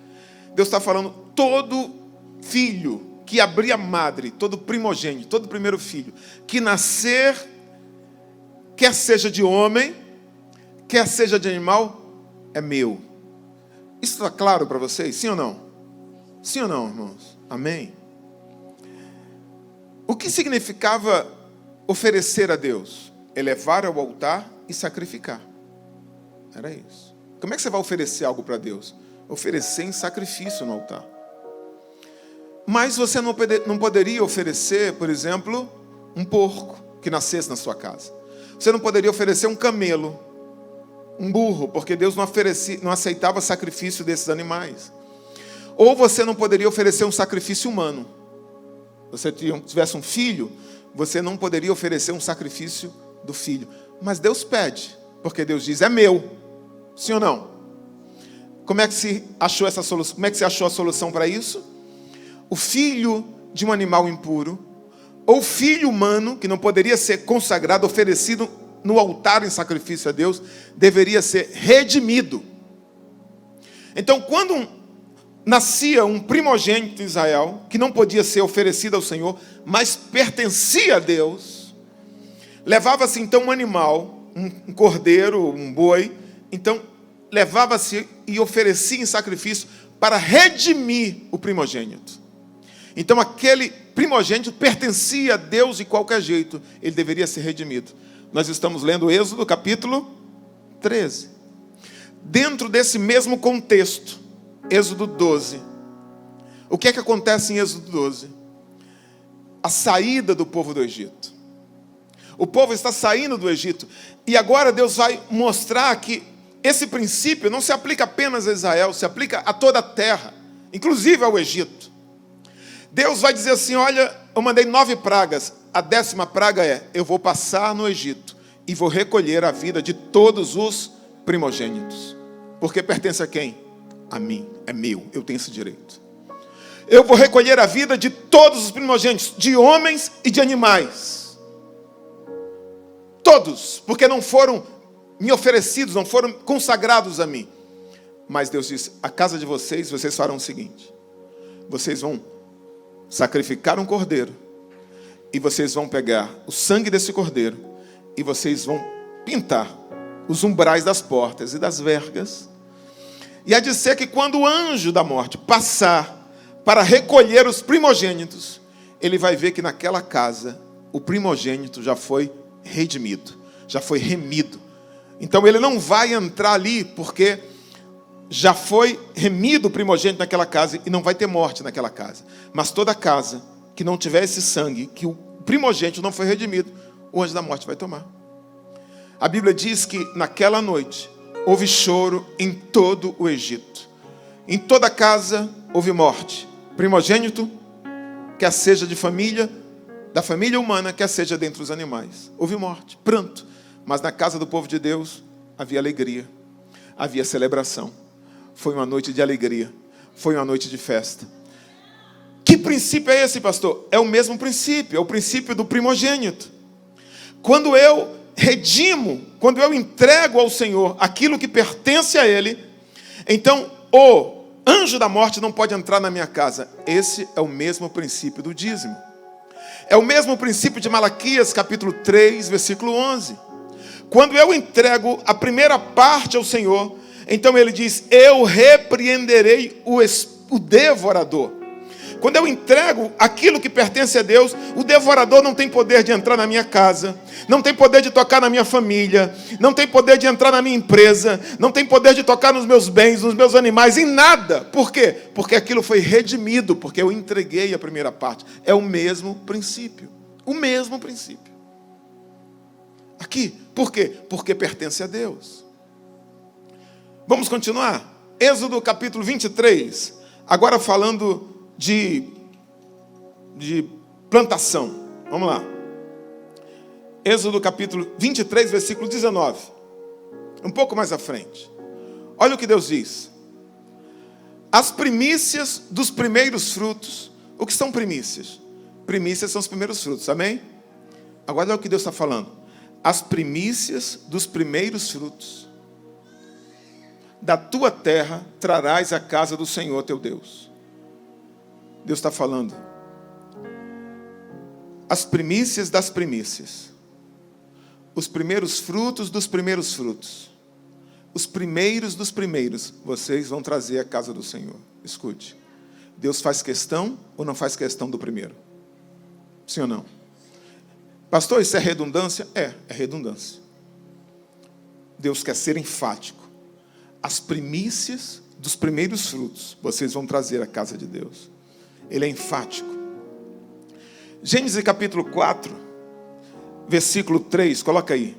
Deus está falando, todo filho que abrir a madre, todo primogênito, todo primeiro filho, que nascer, quer seja de homem, quer seja de animal, é meu. Isso está claro para vocês? Sim ou não? Sim ou não, irmãos? Amém? O que significava oferecer a Deus? Elevar ao altar e sacrificar. Era isso. Como é que você vai oferecer algo para Deus? Oferecer em sacrifício no altar. Mas você não poderia oferecer, por exemplo, um porco que nascesse na sua casa. Você não poderia oferecer um camelo, um burro, porque Deus não aceitava sacrifício desses animais. Ou você não poderia oferecer um sacrifício humano. Se você tivesse um filho, você não poderia oferecer um sacrifício do filho. Mas Deus pede, porque Deus diz, é meu. Sim ou não? Como é que se achou essa solução? Como é que se achou a solução para isso? O filho de um animal impuro, ou filho humano, que não poderia ser consagrado, oferecido no altar em sacrifício a Deus, deveria ser redimido. Então, quando nascia um primogênito de Israel, que não podia ser oferecido ao Senhor, mas pertencia a Deus, levava-se então um animal, um cordeiro, um boi, então levava-se e oferecia em sacrifício para redimir o primogênito. Então aquele primogênito pertencia a Deus de qualquer jeito, ele deveria ser redimido. Nós estamos lendo Êxodo capítulo 13. Dentro desse mesmo contexto, Êxodo 12. O que é que acontece em Êxodo 12? A saída do povo do Egito. O povo está saindo do Egito. E agora Deus vai mostrar que esse princípio não se aplica apenas a Israel, se aplica a toda a terra, inclusive ao Egito. Deus vai dizer assim, olha, eu mandei 9 pragas. A 10ª praga é, eu vou passar no Egito e vou recolher a vida de todos os primogênitos. Porque pertence a quem? A mim, é meu, eu tenho esse direito. Eu vou recolher a vida de todos os primogênitos, de homens e de animais. todos, porque não foram me oferecidos, não foram consagrados a mim. Mas Deus disse, a casa de vocês farão o seguinte, vocês vão sacrificar um cordeiro, e vocês vão pegar o sangue desse cordeiro, e vocês vão pintar os umbrais das portas e das vergas. E há de ser que quando o anjo da morte passar para recolher os primogênitos, ele vai ver que naquela casa o primogênito já foi redimido, já foi remido. Então ele não vai entrar ali porque já foi remido o primogênito naquela casa e não vai ter morte naquela casa. Mas toda casa que não tiver esse sangue, que o primogênito não foi redimido, o anjo da morte vai tomar. A Bíblia diz que naquela noite houve choro em todo o Egito. Em toda casa houve morte. Primogênito, quer seja de família, da família humana, quer seja dentre os animais. Houve morte, pranto. Mas na casa do povo de Deus havia alegria, havia celebração. Foi uma noite de alegria, foi uma noite de festa. Que princípio é esse, pastor? É o mesmo princípio, é o princípio do primogênito. Quando eu redimo, quando eu entrego ao Senhor aquilo que pertence a Ele, então o anjo da morte não pode entrar na minha casa. Esse é o mesmo princípio do dízimo. É o mesmo princípio de Malaquias, capítulo 3, versículo 11. Quando eu entrego a primeira parte ao Senhor, então Ele diz, eu repreenderei o devorador. Quando eu entrego aquilo que pertence a Deus, o devorador não tem poder de entrar na minha casa, não tem poder de tocar na minha família, não tem poder de entrar na minha empresa, não tem poder de tocar nos meus bens, nos meus animais, em nada. Por quê? Porque aquilo foi redimido, porque eu entreguei a primeira parte. É o mesmo princípio. O mesmo princípio. Aqui, por quê? Porque pertence a Deus. Vamos continuar? Êxodo capítulo 23, agora falando de plantação. Vamos lá. Êxodo capítulo 23, versículo 19. Um pouco mais à frente. Olha o que Deus diz. As primícias dos primeiros frutos. O que são primícias? Primícias são os primeiros frutos, amém? Agora olha o que Deus está falando. As primícias dos primeiros frutos da tua terra trarás à casa do Senhor teu Deus. Deus está falando. As primícias das primícias. Os primeiros frutos dos primeiros frutos. Os primeiros dos primeiros. Vocês vão trazer à casa do Senhor. Escute. Deus faz questão ou não faz questão do primeiro? Sim ou não? Pastor, isso é redundância? É redundância. Deus quer ser enfático. As primícias dos primeiros frutos. Vocês vão trazer à casa de Deus. Ele é enfático. Gênesis capítulo 4, versículo 3, coloca aí.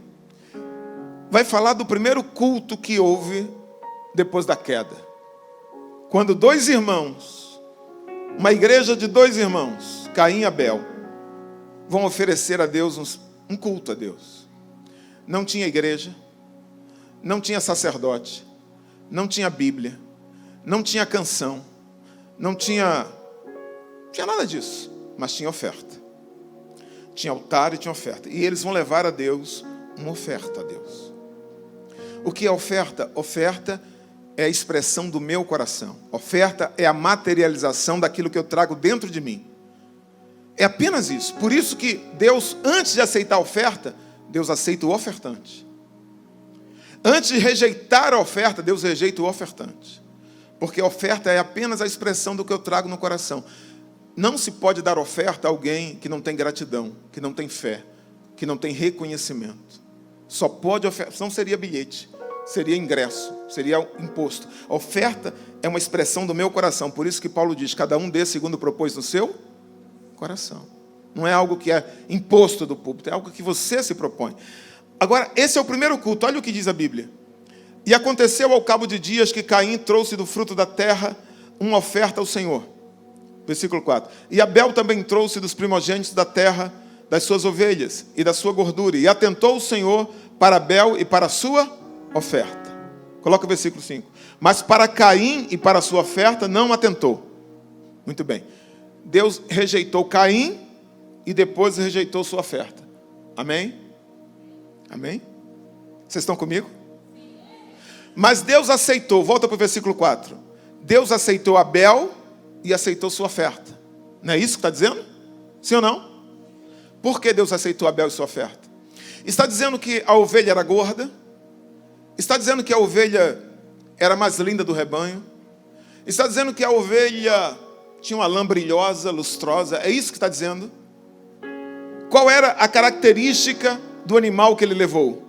Vai falar do primeiro culto que houve depois da queda. Quando dois irmãos, uma igreja de dois irmãos, Caim e Abel, vão oferecer a Deus um culto a Deus. Não tinha igreja, não tinha sacerdote, não tinha Bíblia, não tinha canção, não tinha nada disso, mas tinha oferta. Tinha altar e tinha oferta. E eles vão levar a Deus uma oferta a Deus. O que é oferta? Oferta é a expressão do meu coração. Oferta é a materialização daquilo que eu trago dentro de mim. É apenas isso. Por isso que Deus, antes de aceitar a oferta, Deus aceita o ofertante. Antes de rejeitar a oferta, Deus rejeita o ofertante. Porque a oferta é apenas a expressão do que eu trago no coração. Não se pode dar oferta a alguém que não tem gratidão, que não tem fé, que não tem reconhecimento. Só pode ofertar, não seria bilhete, seria ingresso, seria imposto. A oferta é uma expressão do meu coração, por isso que Paulo diz, cada um dê segundo propôs no seu coração. Não é algo que é imposto do púlpito, é algo que você se propõe. Agora, esse é o primeiro culto, olha o que diz a Bíblia. E aconteceu ao cabo de dias que Caim trouxe do fruto da terra uma oferta ao Senhor. Versículo 4. E Abel também trouxe dos primogênitos da terra, das suas ovelhas e da sua gordura. E atentou o Senhor para Abel e para a sua oferta. Coloca o versículo 5. Mas para Caim e para a sua oferta não atentou. Muito bem. Deus rejeitou Caim e depois rejeitou sua oferta. Amém? Amém? Vocês estão comigo? Mas Deus aceitou, volta para o versículo 4. Deus aceitou Abel e aceitou sua oferta. Não é isso que está dizendo? Sim ou não? Por que Deus aceitou Abel e sua oferta? Está dizendo que a ovelha era gorda? Está dizendo que a ovelha era mais linda do rebanho? Está dizendo que a ovelha tinha uma lã brilhosa, lustrosa? É isso que está dizendo? Qual era a característica do animal que ele levou?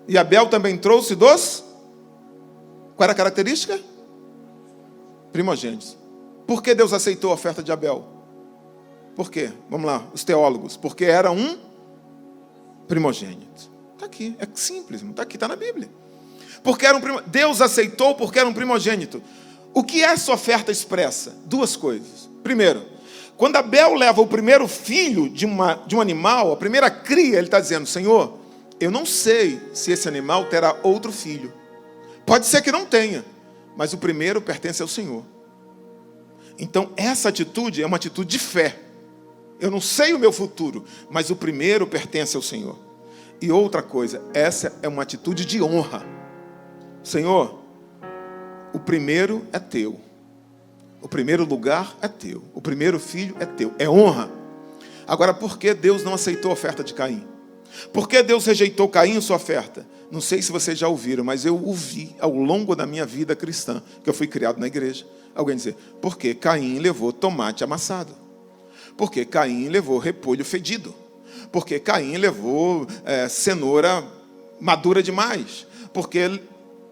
E Abel também trouxe dos? Qual era a característica? Primogênitos. Por que Deus aceitou a oferta de Abel? Por quê? Vamos lá, os teólogos. Porque era um primogênito. Está aqui, é simples, está aqui, está na Bíblia. Porque era Deus aceitou porque era um primogênito. O que essa oferta expressa? Duas coisas. Primeiro, quando Abel leva o primeiro filho de um animal, a primeira cria, ele está dizendo: Senhor, eu não sei se esse animal terá outro filho. Pode ser que não tenha, mas o primeiro pertence ao Senhor. Então, essa atitude é uma atitude de fé. Eu não sei o meu futuro, mas o primeiro pertence ao Senhor. E outra coisa, essa é uma atitude de honra. Senhor, o primeiro é teu. O primeiro lugar é teu. O primeiro filho é teu. É honra. Agora, por que Deus não aceitou a oferta de Caim? Por que Deus rejeitou Caim e sua oferta? Não sei se vocês já ouviram, mas eu ouvi ao longo da minha vida cristã, que eu fui criado na igreja, alguém dizer: porque Caim levou tomate amassado? Porque Caim levou repolho fedido? Porque Caim levou cenoura madura demais? Porque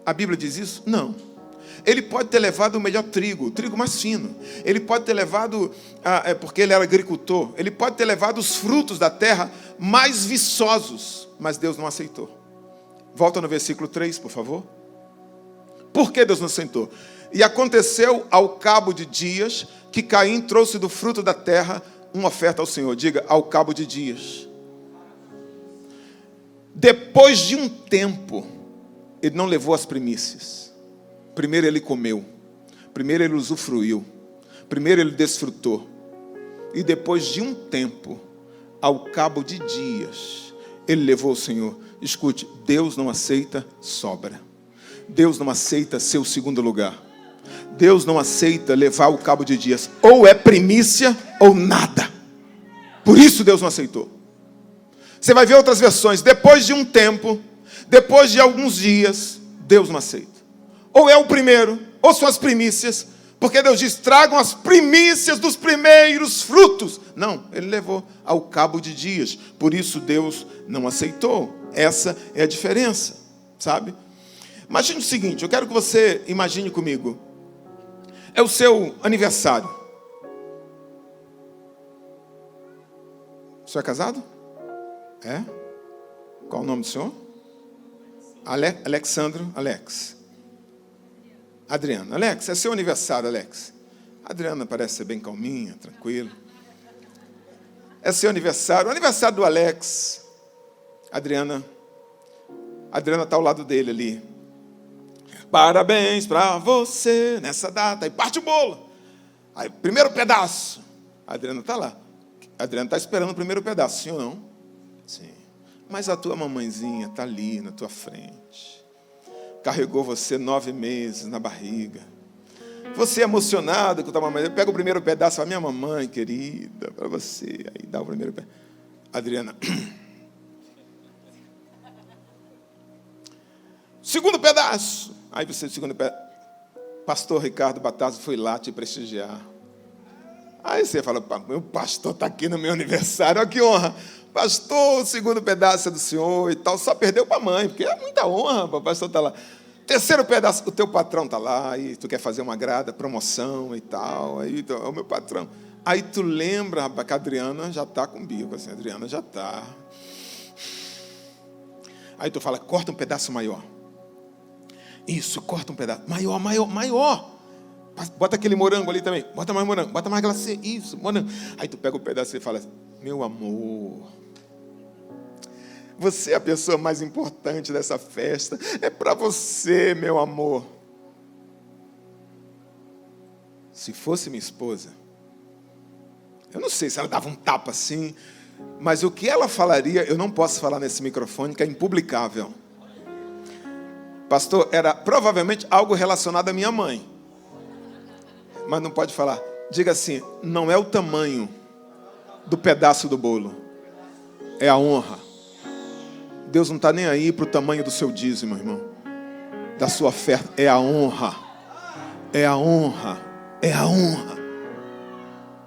a Bíblia diz isso? Não. Ele pode ter levado o melhor trigo, o trigo mais fino. Ele pode ter levado, porque ele era agricultor, ele pode ter levado os frutos da terra mais viçosos, mas Deus não aceitou. Volta no versículo 3, por favor. Por que Deus não aceitou? E aconteceu ao cabo de dias que Caim trouxe do fruto da terra uma oferta ao Senhor. Diga, ao cabo de dias. Depois de um tempo, ele não levou as primícias. Primeiro ele comeu, primeiro ele usufruiu, primeiro ele desfrutou. E depois de um tempo, ao cabo de dias, ele levou ao Senhor. Escute, Deus não aceita sobra. Deus não aceita seu segundo lugar. Deus não aceita levar ao cabo de dias. Ou é primícia ou nada. Por isso Deus não aceitou. Você vai ver outras versões. Depois de um tempo, depois de alguns dias, Deus não aceita. Ou é o primeiro, ou são as primícias. Porque Deus diz: tragam as primícias dos primeiros frutos. Não, ele levou ao cabo de dias. Por isso Deus não aceitou. Essa é a diferença, sabe? Imagine o seguinte, eu quero que você imagine comigo. É o seu aniversário. O senhor é casado? É? Qual o nome do senhor? Alexandro, Alex. Adriana. Alex, é seu aniversário, Alex. Adriana parece ser bem calminha, tranquila. É seu aniversário. O aniversário do Alex. Adriana está ao lado dele ali. Parabéns para você nessa data. Aí parte o bolo. Aí, primeiro pedaço. A Adriana está lá. A Adriana está esperando o primeiro pedaço, sim ou não? Sim. Mas a tua mamãezinha está ali na tua frente. Carregou você 9 meses na barriga. Você emocionado com a tua mamãe. Pega o primeiro pedaço, fala: minha mamãe querida, para você. Aí dá o primeiro pedaço. Adriana. Segundo pedaço. Aí você, segundo pedaço. Pastor Ricardo Batazzo foi lá te prestigiar. Aí você fala: meu pastor está aqui no meu aniversário. Olha que honra. Pastor, o segundo pedaço é do senhor e tal. Só perdeu para a mãe, porque é muita honra. O pastor está lá. Terceiro pedaço, o teu patrão está lá. E tu quer fazer uma grada, promoção e tal. Aí o meu patrão. Aí tu lembra que a Adriana já está com bico. Assim, a Adriana já está. Aí tu fala: corta um pedaço maior. Isso, corta um pedaço. Maior. Bota aquele morango ali também. Bota mais morango. Bota mais glacê. Isso, morango. Aí tu pega o pedaço e fala: meu amor, você é a pessoa mais importante dessa festa. É para você, meu amor. Se fosse minha esposa, eu não sei se ela dava um tapa assim. Mas o que ela falaria, eu não posso falar nesse microfone, que é impublicável. Pastor, era provavelmente algo relacionado à minha mãe. Mas não pode falar. Diga assim, não é o tamanho do pedaço do bolo, é a honra. Deus não está nem aí para o tamanho do seu dízimo, irmão. Da sua oferta, é a honra. É a honra. É a honra.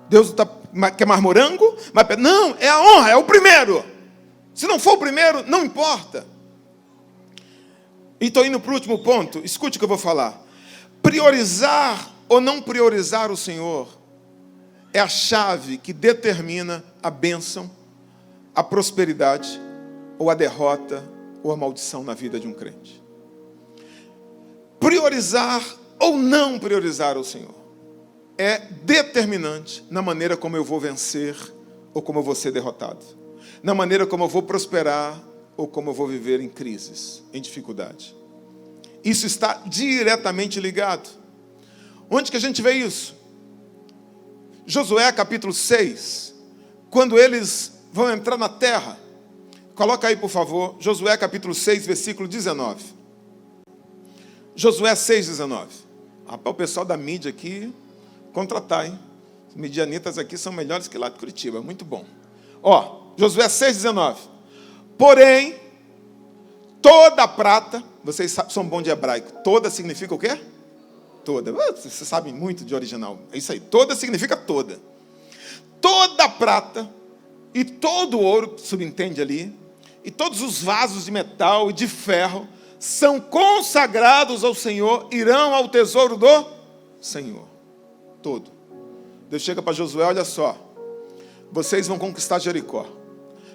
Deus não tá, quer mais morango? Não, é a honra, é o primeiro. Se não for o primeiro, não importa. E estou indo para o último ponto. Escute o que eu vou falar. Priorizar ou não priorizar o Senhor é a chave que determina a bênção, a prosperidade, ou a derrota, ou a maldição na vida de um crente. Priorizar ou não priorizar o Senhor é determinante na maneira como eu vou vencer ou como eu vou ser derrotado. Na maneira como eu vou prosperar ou como eu vou viver em crises, em dificuldade. Isso está diretamente ligado. Onde que a gente vê isso? Josué capítulo 6, quando eles vão entrar na terra. Coloca aí, por favor, Josué capítulo 6, versículo 19. Josué 6, 19. Rapaz, o pessoal da mídia aqui, contratar, hein? Os midianitas aqui são melhores que lá de Curitiba, muito bom. Ó, Josué 6, 19. Porém, toda a prata, vocês são bons de hebraico, toda significa o quê? Toda. Vocês sabem muito de original. É isso aí, toda significa toda. Toda a prata e todo o ouro, subentende ali, e todos os vasos de metal e de ferro são consagrados ao Senhor, irão ao tesouro do Senhor. Todo. Deus chega para Josué, olha só, vocês vão conquistar Jericó.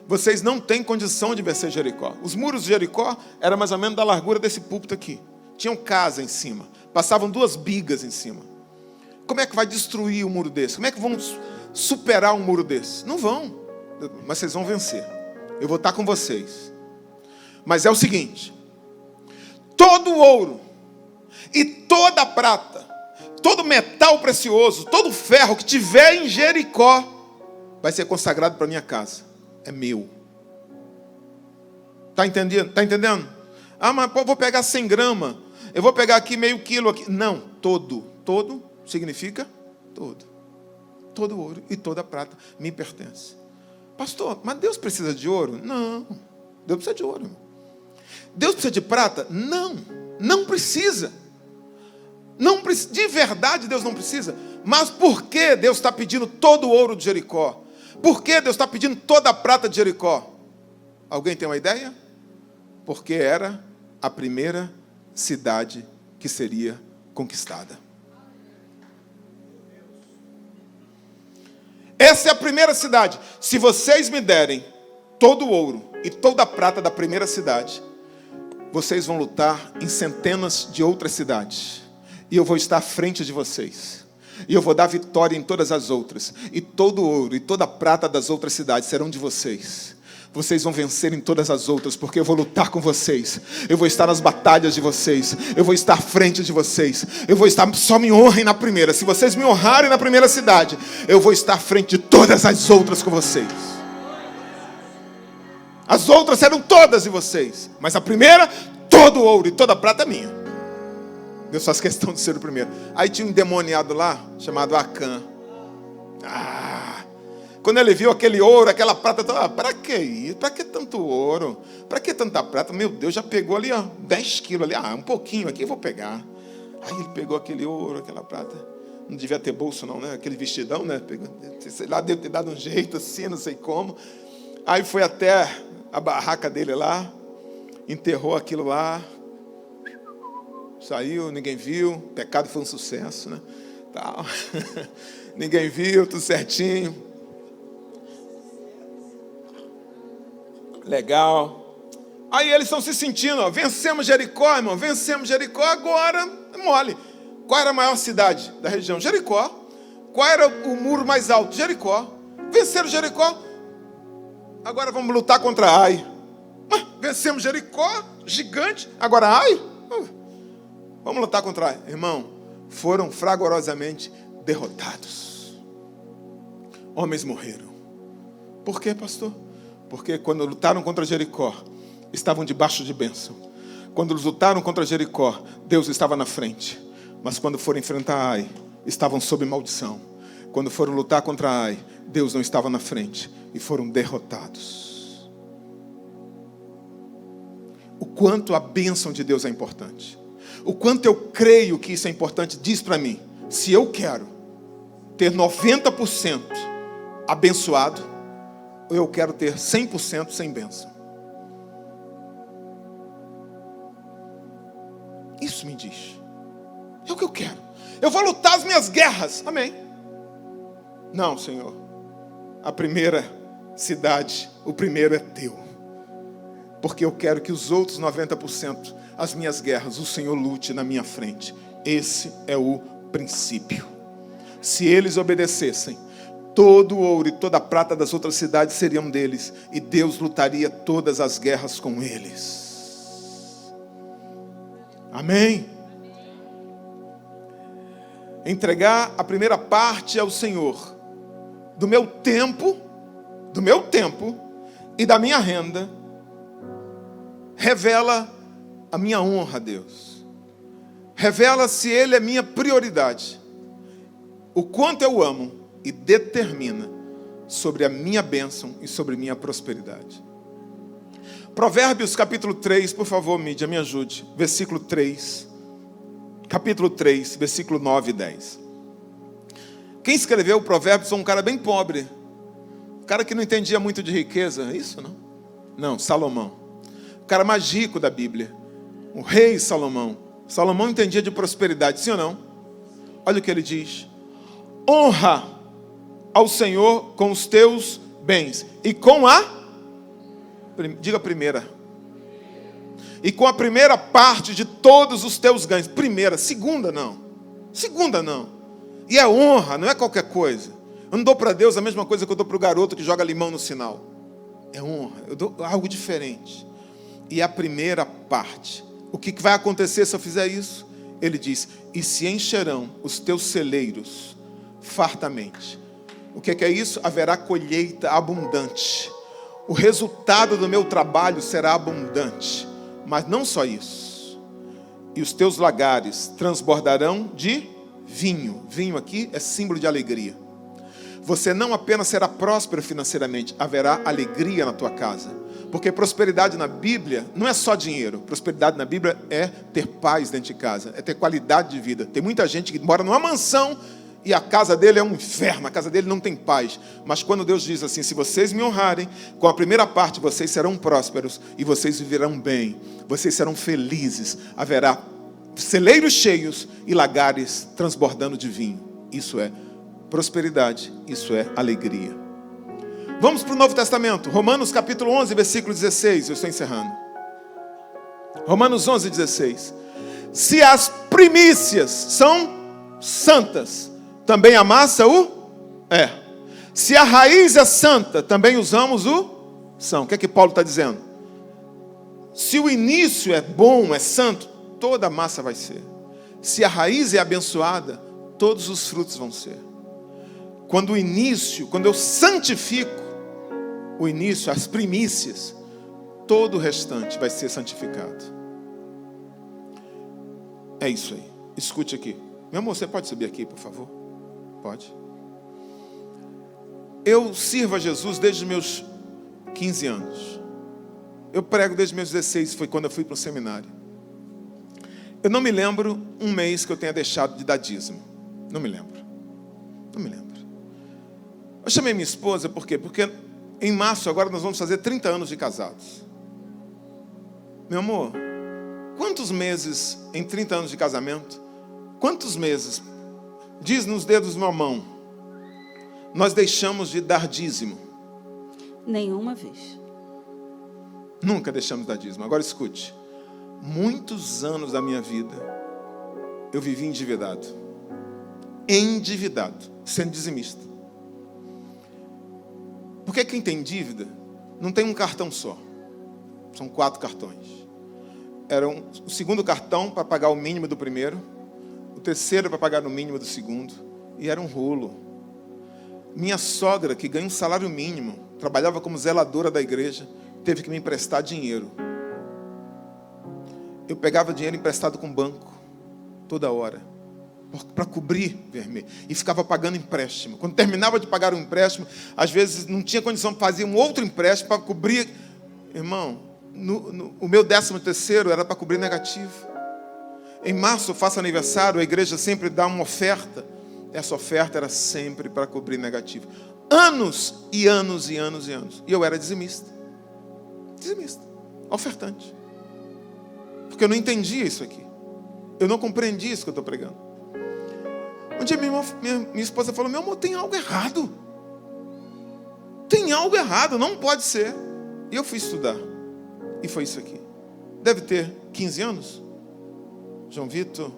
Vocês não têm condição de vencer Jericó. Os muros de Jericó eram mais ou menos da largura desse púlpito aqui. Tinham casa em cima. Passavam 2 bigas em cima. Como é que vai destruir um muro desse? Como é que vão superar um muro desse? Não vão. Mas vocês vão vencer. Eu vou estar com vocês. Mas é o seguinte. Todo o ouro e toda a prata, todo metal precioso, todo ferro que tiver em Jericó, vai ser consagrado para minha casa. É meu. Está entendendo? Está entendendo? Ah, mas pô, vou pegar 100 gramas. Eu vou pegar aqui meio quilo. Aqui. Não, todo. Todo significa todo. Todo ouro e toda prata me pertence. Pastor, mas Deus precisa de ouro? Não. Deus precisa de ouro. Deus precisa de prata? Não. Não precisa. Não precisa. De verdade Deus não precisa. Mas por que Deus está pedindo todo o ouro de Jericó? Por que Deus está pedindo toda a prata de Jericó? Alguém tem uma ideia? Porque era a primeira cidade que seria conquistada. Essa é a primeira cidade. Se vocês me derem todo o ouro e toda a prata da primeira cidade, vocês vão lutar em centenas de outras cidades. E eu vou estar à frente de vocês. E eu vou dar vitória em todas as outras. E todo o ouro e toda a prata das outras cidades serão de vocês. Vocês vão vencer em todas as outras, porque eu vou lutar com vocês. Eu vou estar nas batalhas de vocês. Eu vou estar à frente de vocês. Eu vou estar, só me honrem na primeira. Se vocês me honrarem na primeira cidade, eu vou estar à frente de todas as outras com vocês. As outras serão todas de vocês. Mas a primeira, todo o ouro e toda a prata é minha. Deus faz questão de ser o primeiro. Aí tinha um endemoniado lá, chamado Acã. Quando ele viu aquele ouro, aquela prata, para que isso? Para que tanto ouro? Para que tanta prata? Meu Deus, já pegou ali, 10 quilos ali. Um pouquinho aqui eu vou pegar. Aí ele pegou aquele ouro, aquela prata. Não devia ter bolso não, né? Aquele vestidão, né? Pegou, sei lá, deve ter dado um jeito assim, não sei como. Aí foi até a barraca dele lá, enterrou aquilo lá. Saiu, ninguém viu. O pecado foi um sucesso, né? Tal. Ninguém viu, tudo certinho. Legal. Aí eles estão se sentindo, vencemos Jericó, irmão, vencemos Jericó, agora mole. Qual era a maior cidade da região? Jericó. Qual era o muro mais alto? Jericó. Venceram Jericó. Agora vamos lutar contra Ai. Vencemos Jericó, gigante. Agora Ai. Vamos lutar contra Ai. Irmão, foram fragorosamente derrotados. Homens morreram. Por quê, pastor? Porque quando lutaram contra Jericó, estavam debaixo de bênção. Quando eles lutaram contra Jericó, Deus estava na frente. Mas quando foram enfrentar Ai, estavam sob maldição. Quando foram lutar contra Ai, Deus não estava na frente e foram derrotados. O quanto a bênção de Deus é importante. O quanto eu creio que isso é importante, diz para mim. Se eu quero ter 90% abençoado, ou eu quero ter 100% sem bênção. Isso me diz. É o que eu quero. Eu vou lutar as minhas guerras. Amém. Não, Senhor. A primeira cidade, o primeiro é teu. Porque eu quero que os outros 90%, as minhas guerras, o Senhor lute na minha frente. Esse é o princípio. Se eles obedecessem, todo o ouro e toda a prata das outras cidades seriam deles. E Deus lutaria todas as guerras com eles. Amém? Entregar a primeira parte ao Senhor do meu tempo e da minha renda revela a minha honra a Deus. Revela se Ele é minha prioridade. O quanto eu amo e determina sobre a minha bênção e sobre minha prosperidade. Provérbios capítulo 3, por favor, mídia, me ajude. Versículo 3. Capítulo 3, versículo 9 e 10. Quem escreveu o Provérbios foi um cara bem pobre. Um cara que não entendia muito de riqueza. É isso, não? Não, Salomão. O cara mais rico da Bíblia. O rei Salomão. Salomão entendia de prosperidade, sim ou não? Olha o que ele diz. Honra ao Senhor com os teus bens. E com a... Diga primeira. E com a primeira parte de todos os teus ganhos. Primeira, segunda não. Segunda não. E é honra, não é qualquer coisa. Eu não dou para Deus a mesma coisa que eu dou para o garoto que joga limão no sinal. É honra, eu dou algo diferente. E a primeira parte. O que vai acontecer se eu fizer isso? Ele diz, e se encherão os teus celeiros fartamente. O que é isso? Haverá colheita abundante. O resultado do meu trabalho será abundante. Mas não só isso. E os teus lagares transbordarão de vinho. Vinho aqui é símbolo de alegria. Você não apenas será próspero financeiramente, haverá alegria na tua casa. Porque prosperidade na Bíblia não é só dinheiro. Prosperidade na Bíblia é ter paz dentro de casa, é ter qualidade de vida. Tem muita gente que mora numa mansão e a casa dele é um inferno, a casa dele não tem paz. Mas quando Deus diz assim, se vocês me honrarem, com a primeira parte vocês serão prósperos e vocês viverão bem, vocês serão felizes, haverá celeiros cheios e lagares transbordando de vinho. Isso é prosperidade, isso é alegria. Vamos para o Novo Testamento, Romanos capítulo 11, versículo 16, eu estou encerrando. Romanos 11, 16. Se as primícias são santas, também a massa é. Se a raiz é santa, também os ramos são. O que é que Paulo está dizendo? Se o início é bom, é santo, toda a massa vai ser. Se a raiz é abençoada, todos os frutos vão ser. Quando eu santifico o início, as primícias, todo o restante vai ser santificado. É isso aí. Escute aqui. Meu amor, você pode subir aqui, por favor? Pode. Eu sirvo a Jesus desde os meus 15 anos. Eu prego desde os meus 16, foi quando eu fui para o seminário. Eu não me lembro um mês que eu tenha deixado de dar dízimo. Não me lembro. Eu chamei minha esposa, por quê? Porque em março agora nós vamos fazer 30 anos de casados. Meu amor, quantos meses em 30 anos de casamento? Quantos meses? Diz nos dedos de uma mão. Nós deixamos de dar dízimo. Nenhuma vez. Nunca deixamos de dar dízimo. Agora escute. Muitos anos da minha vida eu vivi endividado, sendo dizimista. Porque quem tem dívida não tem um cartão só, são 4 cartões. Era o segundo cartão para pagar o mínimo do primeiro, o terceiro para pagar o mínimo do segundo, e era um rolo. Minha sogra, que ganha um salário mínimo, trabalhava como zeladora da igreja, teve que me emprestar dinheiro. Eu pegava dinheiro emprestado com o banco, toda hora, para cobrir vermelho, e ficava pagando empréstimo. Quando terminava de pagar um empréstimo, às vezes não tinha condição de fazer um outro empréstimo para cobrir. Irmão, o meu 13º era para cobrir negativo. Em março eu faço aniversário, a igreja sempre dá uma oferta. Essa oferta era sempre para cobrir negativo. Anos e anos e anos e anos. E eu era dizimista. Dizimista, ofertante. Porque eu não entendia isso aqui. Eu não compreendia isso que eu estou pregando. Um dia minha esposa falou: meu amor, tem algo errado. Tem algo errado, não pode ser. E eu fui estudar. E foi isso aqui. Deve ter 15 anos. João Vitor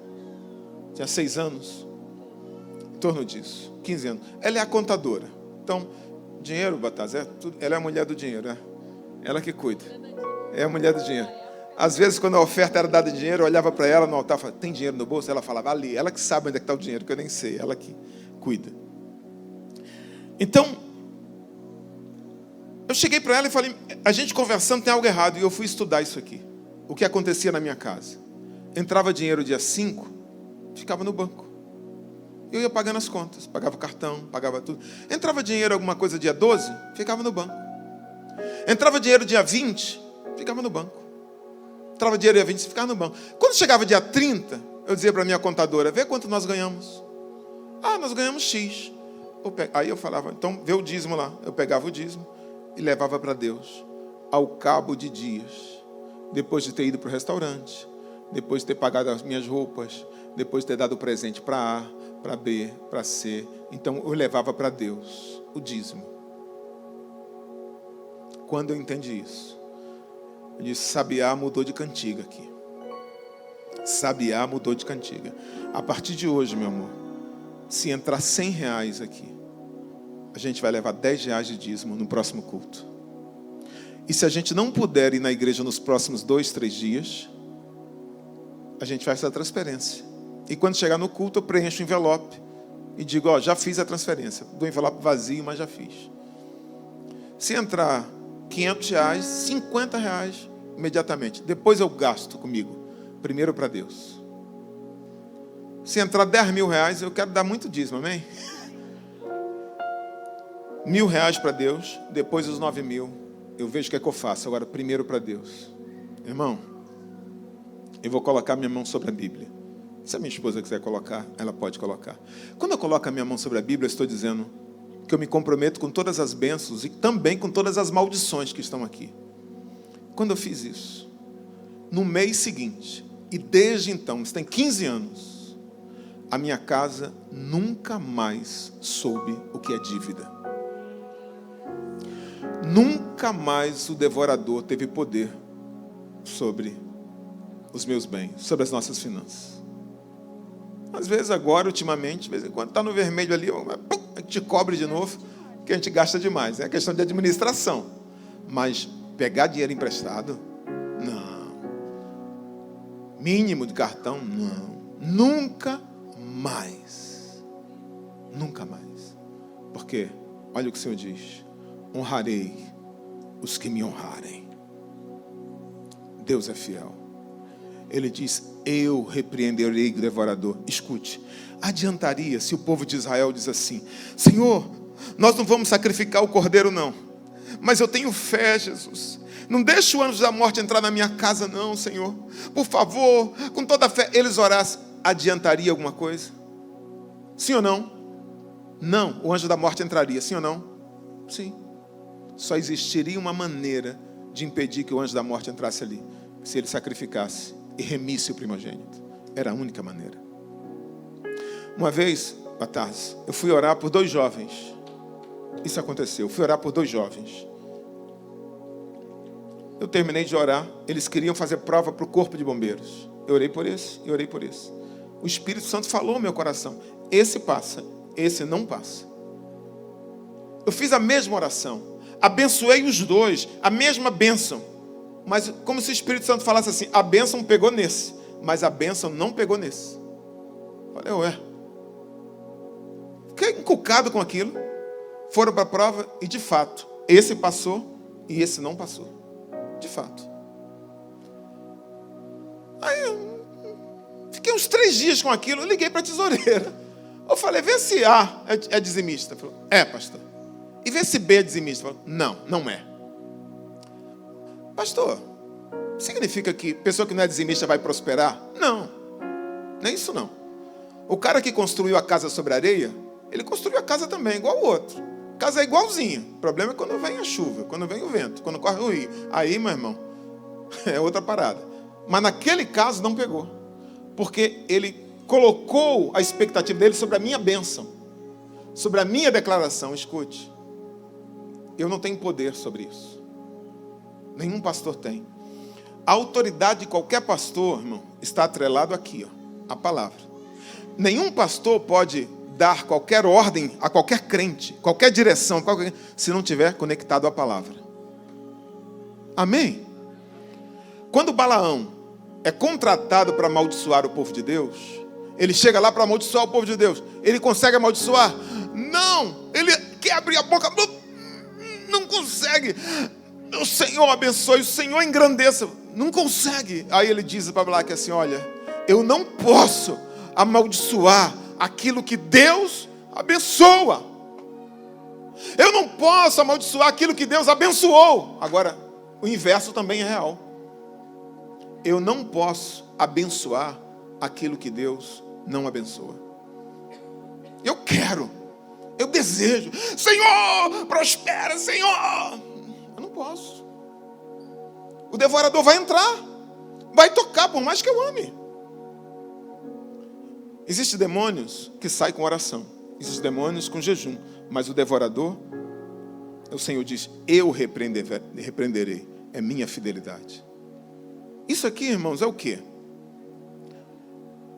tinha 6 anos. Em torno disso. 15 anos. Ela é a contadora. Então, dinheiro, Bataz, ela é a mulher do dinheiro. É ela que cuida. É a mulher do dinheiro. Às vezes, quando a oferta era dada em dinheiro, eu olhava para ela no altar e falava: tem dinheiro no bolso? Ela falava: ali. Ela que sabe onde é que está o dinheiro, que eu nem sei. Ela que cuida. Então, eu cheguei para ela e falei: a gente conversando tem algo errado. E eu fui estudar isso aqui. O que acontecia na minha casa. Entrava dinheiro dia 5, ficava no banco. Eu ia pagando as contas. Pagava o cartão, pagava tudo. Entrava dinheiro, alguma coisa dia 12, ficava no banco. Entrava dinheiro dia 20, ficava no banco. Entrava dinheiro dia 20, ficava no banco. Quando chegava dia 30, eu dizia para a minha contadora: vê quanto nós ganhamos. Ah, nós ganhamos X. Aí eu falava: então vê o dízimo lá. Eu pegava o dízimo e levava para Deus. Ao cabo de dias, depois de ter ido para o restaurante, depois de ter pagado as minhas roupas, depois de ter dado presente para A, para B, para C, então eu levava para Deus o dízimo. Quando eu entendi isso, eu disse: Sabiá mudou de cantiga aqui. Sabiá mudou de cantiga. A partir de hoje, meu amor, se entrar R$100 aqui, a gente vai levar R$10 de dízimo no próximo culto. E se a gente não puder ir na igreja nos próximos 2, 3 dias, a gente faz essa transferência. E quando chegar no culto, eu preencho o envelope e digo: ó, já fiz a transferência. Do envelope vazio, mas já fiz. Se entrar R$500, R$50 imediatamente. Depois eu gasto comigo. Primeiro para Deus. Se entrar R$10.000, eu quero dar muito dízimo, amém? R$1.000 para Deus, depois os 9.000. Eu vejo o que é que eu faço. Agora, primeiro para Deus. Irmão, eu vou colocar minha mão sobre a Bíblia. Se a minha esposa quiser colocar, ela pode colocar. Quando eu coloco a minha mão sobre a Bíblia, eu estou dizendo que eu me comprometo com todas as bênçãos e também com todas as maldições que estão aqui. Quando eu fiz isso, no mês seguinte, e desde então, isso tem 15 anos, a minha casa nunca mais soube o que é dívida. Nunca mais o devorador teve poder sobre os meus bens, sobre as nossas finanças. Às vezes agora, ultimamente, de vez em quando está no vermelho ali, a gente cobre de novo, que a gente gasta demais. É questão de administração. Mas pegar dinheiro emprestado, não. Mínimo de cartão, não. Nunca mais. Nunca mais. Porque, olha o que o Senhor diz: honrarei os que me honrarem. Deus é fiel. Ele diz: eu repreenderei o devorador. Escute, adiantaria se o povo de Israel diz assim: Senhor, nós não vamos sacrificar o cordeiro não, mas eu tenho fé, Jesus. Não deixe o anjo da morte entrar na minha casa não, Senhor. Por favor, com toda a fé. Eles orassem, adiantaria alguma coisa? Sim ou não? Não, o anjo da morte entraria. Sim ou não? Sim. Só existiria uma maneira de impedir que o anjo da morte entrasse ali: se ele sacrificasse e remisse o primogênito. Era a única maneira. Uma vez, à tarde, eu fui orar por 2 jovens. Isso aconteceu. Eu fui orar por 2 jovens. Eu terminei de orar. Eles queriam fazer prova para o corpo de bombeiros. Eu orei por esse e orei por esse. O Espírito Santo falou no meu coração: esse passa, esse não passa. Eu fiz a mesma oração. Abençoei os 2, a mesma bênção. Mas como se o Espírito Santo falasse assim: a bênção pegou nesse, mas a bênção não pegou nesse. Falei: ué. Fiquei encucado com aquilo. Foram para a prova e, de fato, esse passou e esse não passou. De fato. Aí eu fiquei uns 3 dias com aquilo, eu liguei para a tesoureira. Eu falei, vê se A é dizimista. Ela falou, é, pastor. E vê se B é dizimista. Ela falou, não, não é. Pastor, significa que pessoa que não é dizimista vai prosperar? Não, nem isso não. O cara que construiu a casa sobre a areia, ele construiu a casa também, igual o outro. A casa é igualzinha. O problema é quando vem a chuva, quando vem o vento, quando corre o rio. Aí, meu irmão, é outra parada. Mas naquele caso não pegou. Porque ele colocou a expectativa dele sobre a minha bênção, sobre a minha declaração. Escute, eu não tenho poder sobre isso. Nenhum pastor tem. A autoridade de qualquer pastor, irmão, está atrelado aqui, ó, a palavra. Nenhum pastor pode dar qualquer ordem a qualquer crente, qualquer direção, se não tiver conectado à palavra. Amém? Quando Balaão é contratado para amaldiçoar o povo de Deus, ele chega lá para amaldiçoar o povo de Deus. Ele consegue amaldiçoar? Não! Ele quer abrir a boca, não consegue. O Senhor abençoe, o Senhor engrandeça. Não consegue. Aí ele diz para Balaque assim, olha, eu não posso amaldiçoar aquilo que Deus abençoa. Eu não posso amaldiçoar aquilo que Deus abençoou. Agora, o inverso também é real. Eu não posso abençoar aquilo que Deus não abençoa. Eu quero, eu desejo. Senhor, prospera, Senhor. Eu não posso. O devorador vai entrar, vai tocar, por mais que eu ame. Existem demônios que saem com oração. Existem demônios com jejum. Mas o devorador, o Senhor diz, eu repreenderei. É minha fidelidade. Isso aqui, irmãos, é o quê?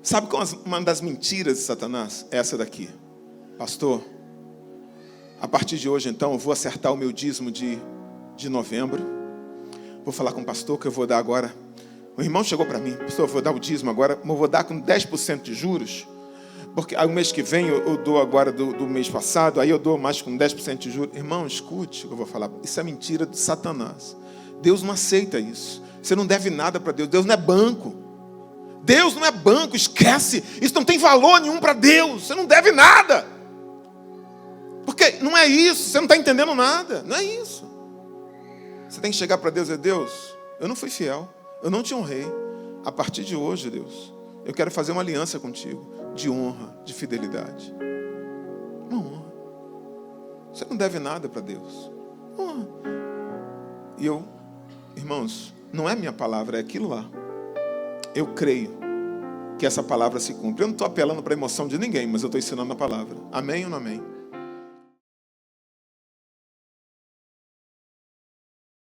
Sabe qual uma das mentiras de Satanás? É essa daqui. Pastor, a partir de hoje, então, eu vou acertar o meu dízimo de novembro. Vou falar com o pastor que eu vou dar agora. O irmão chegou para mim, pastor, eu vou dar o dízimo agora, mas eu vou dar com 10% de juros. Porque aí o mês que vem eu dou agora do mês passado, aí eu dou mais com 10% de juros. Irmão, escute o que eu vou falar. Isso é mentira de Satanás. Deus não aceita isso. Você não deve nada para Deus. Deus não é banco. Deus não é banco, esquece. Isso não tem valor nenhum para Deus. Você não deve nada. Porque não é isso. Você não está entendendo nada. Não é isso. Você tem que chegar para Deus e dizer, Deus, eu não fui fiel. Eu não te honrei. A partir de hoje, Deus, eu quero fazer uma aliança contigo. De honra, de fidelidade. Uma honra. Você não deve nada para Deus. Honra. E eu, irmãos, não é minha palavra, é aquilo lá. Eu creio que essa palavra se cumpre. Eu não estou apelando para a emoção de ninguém, mas eu estou ensinando a palavra. Amém ou não amém?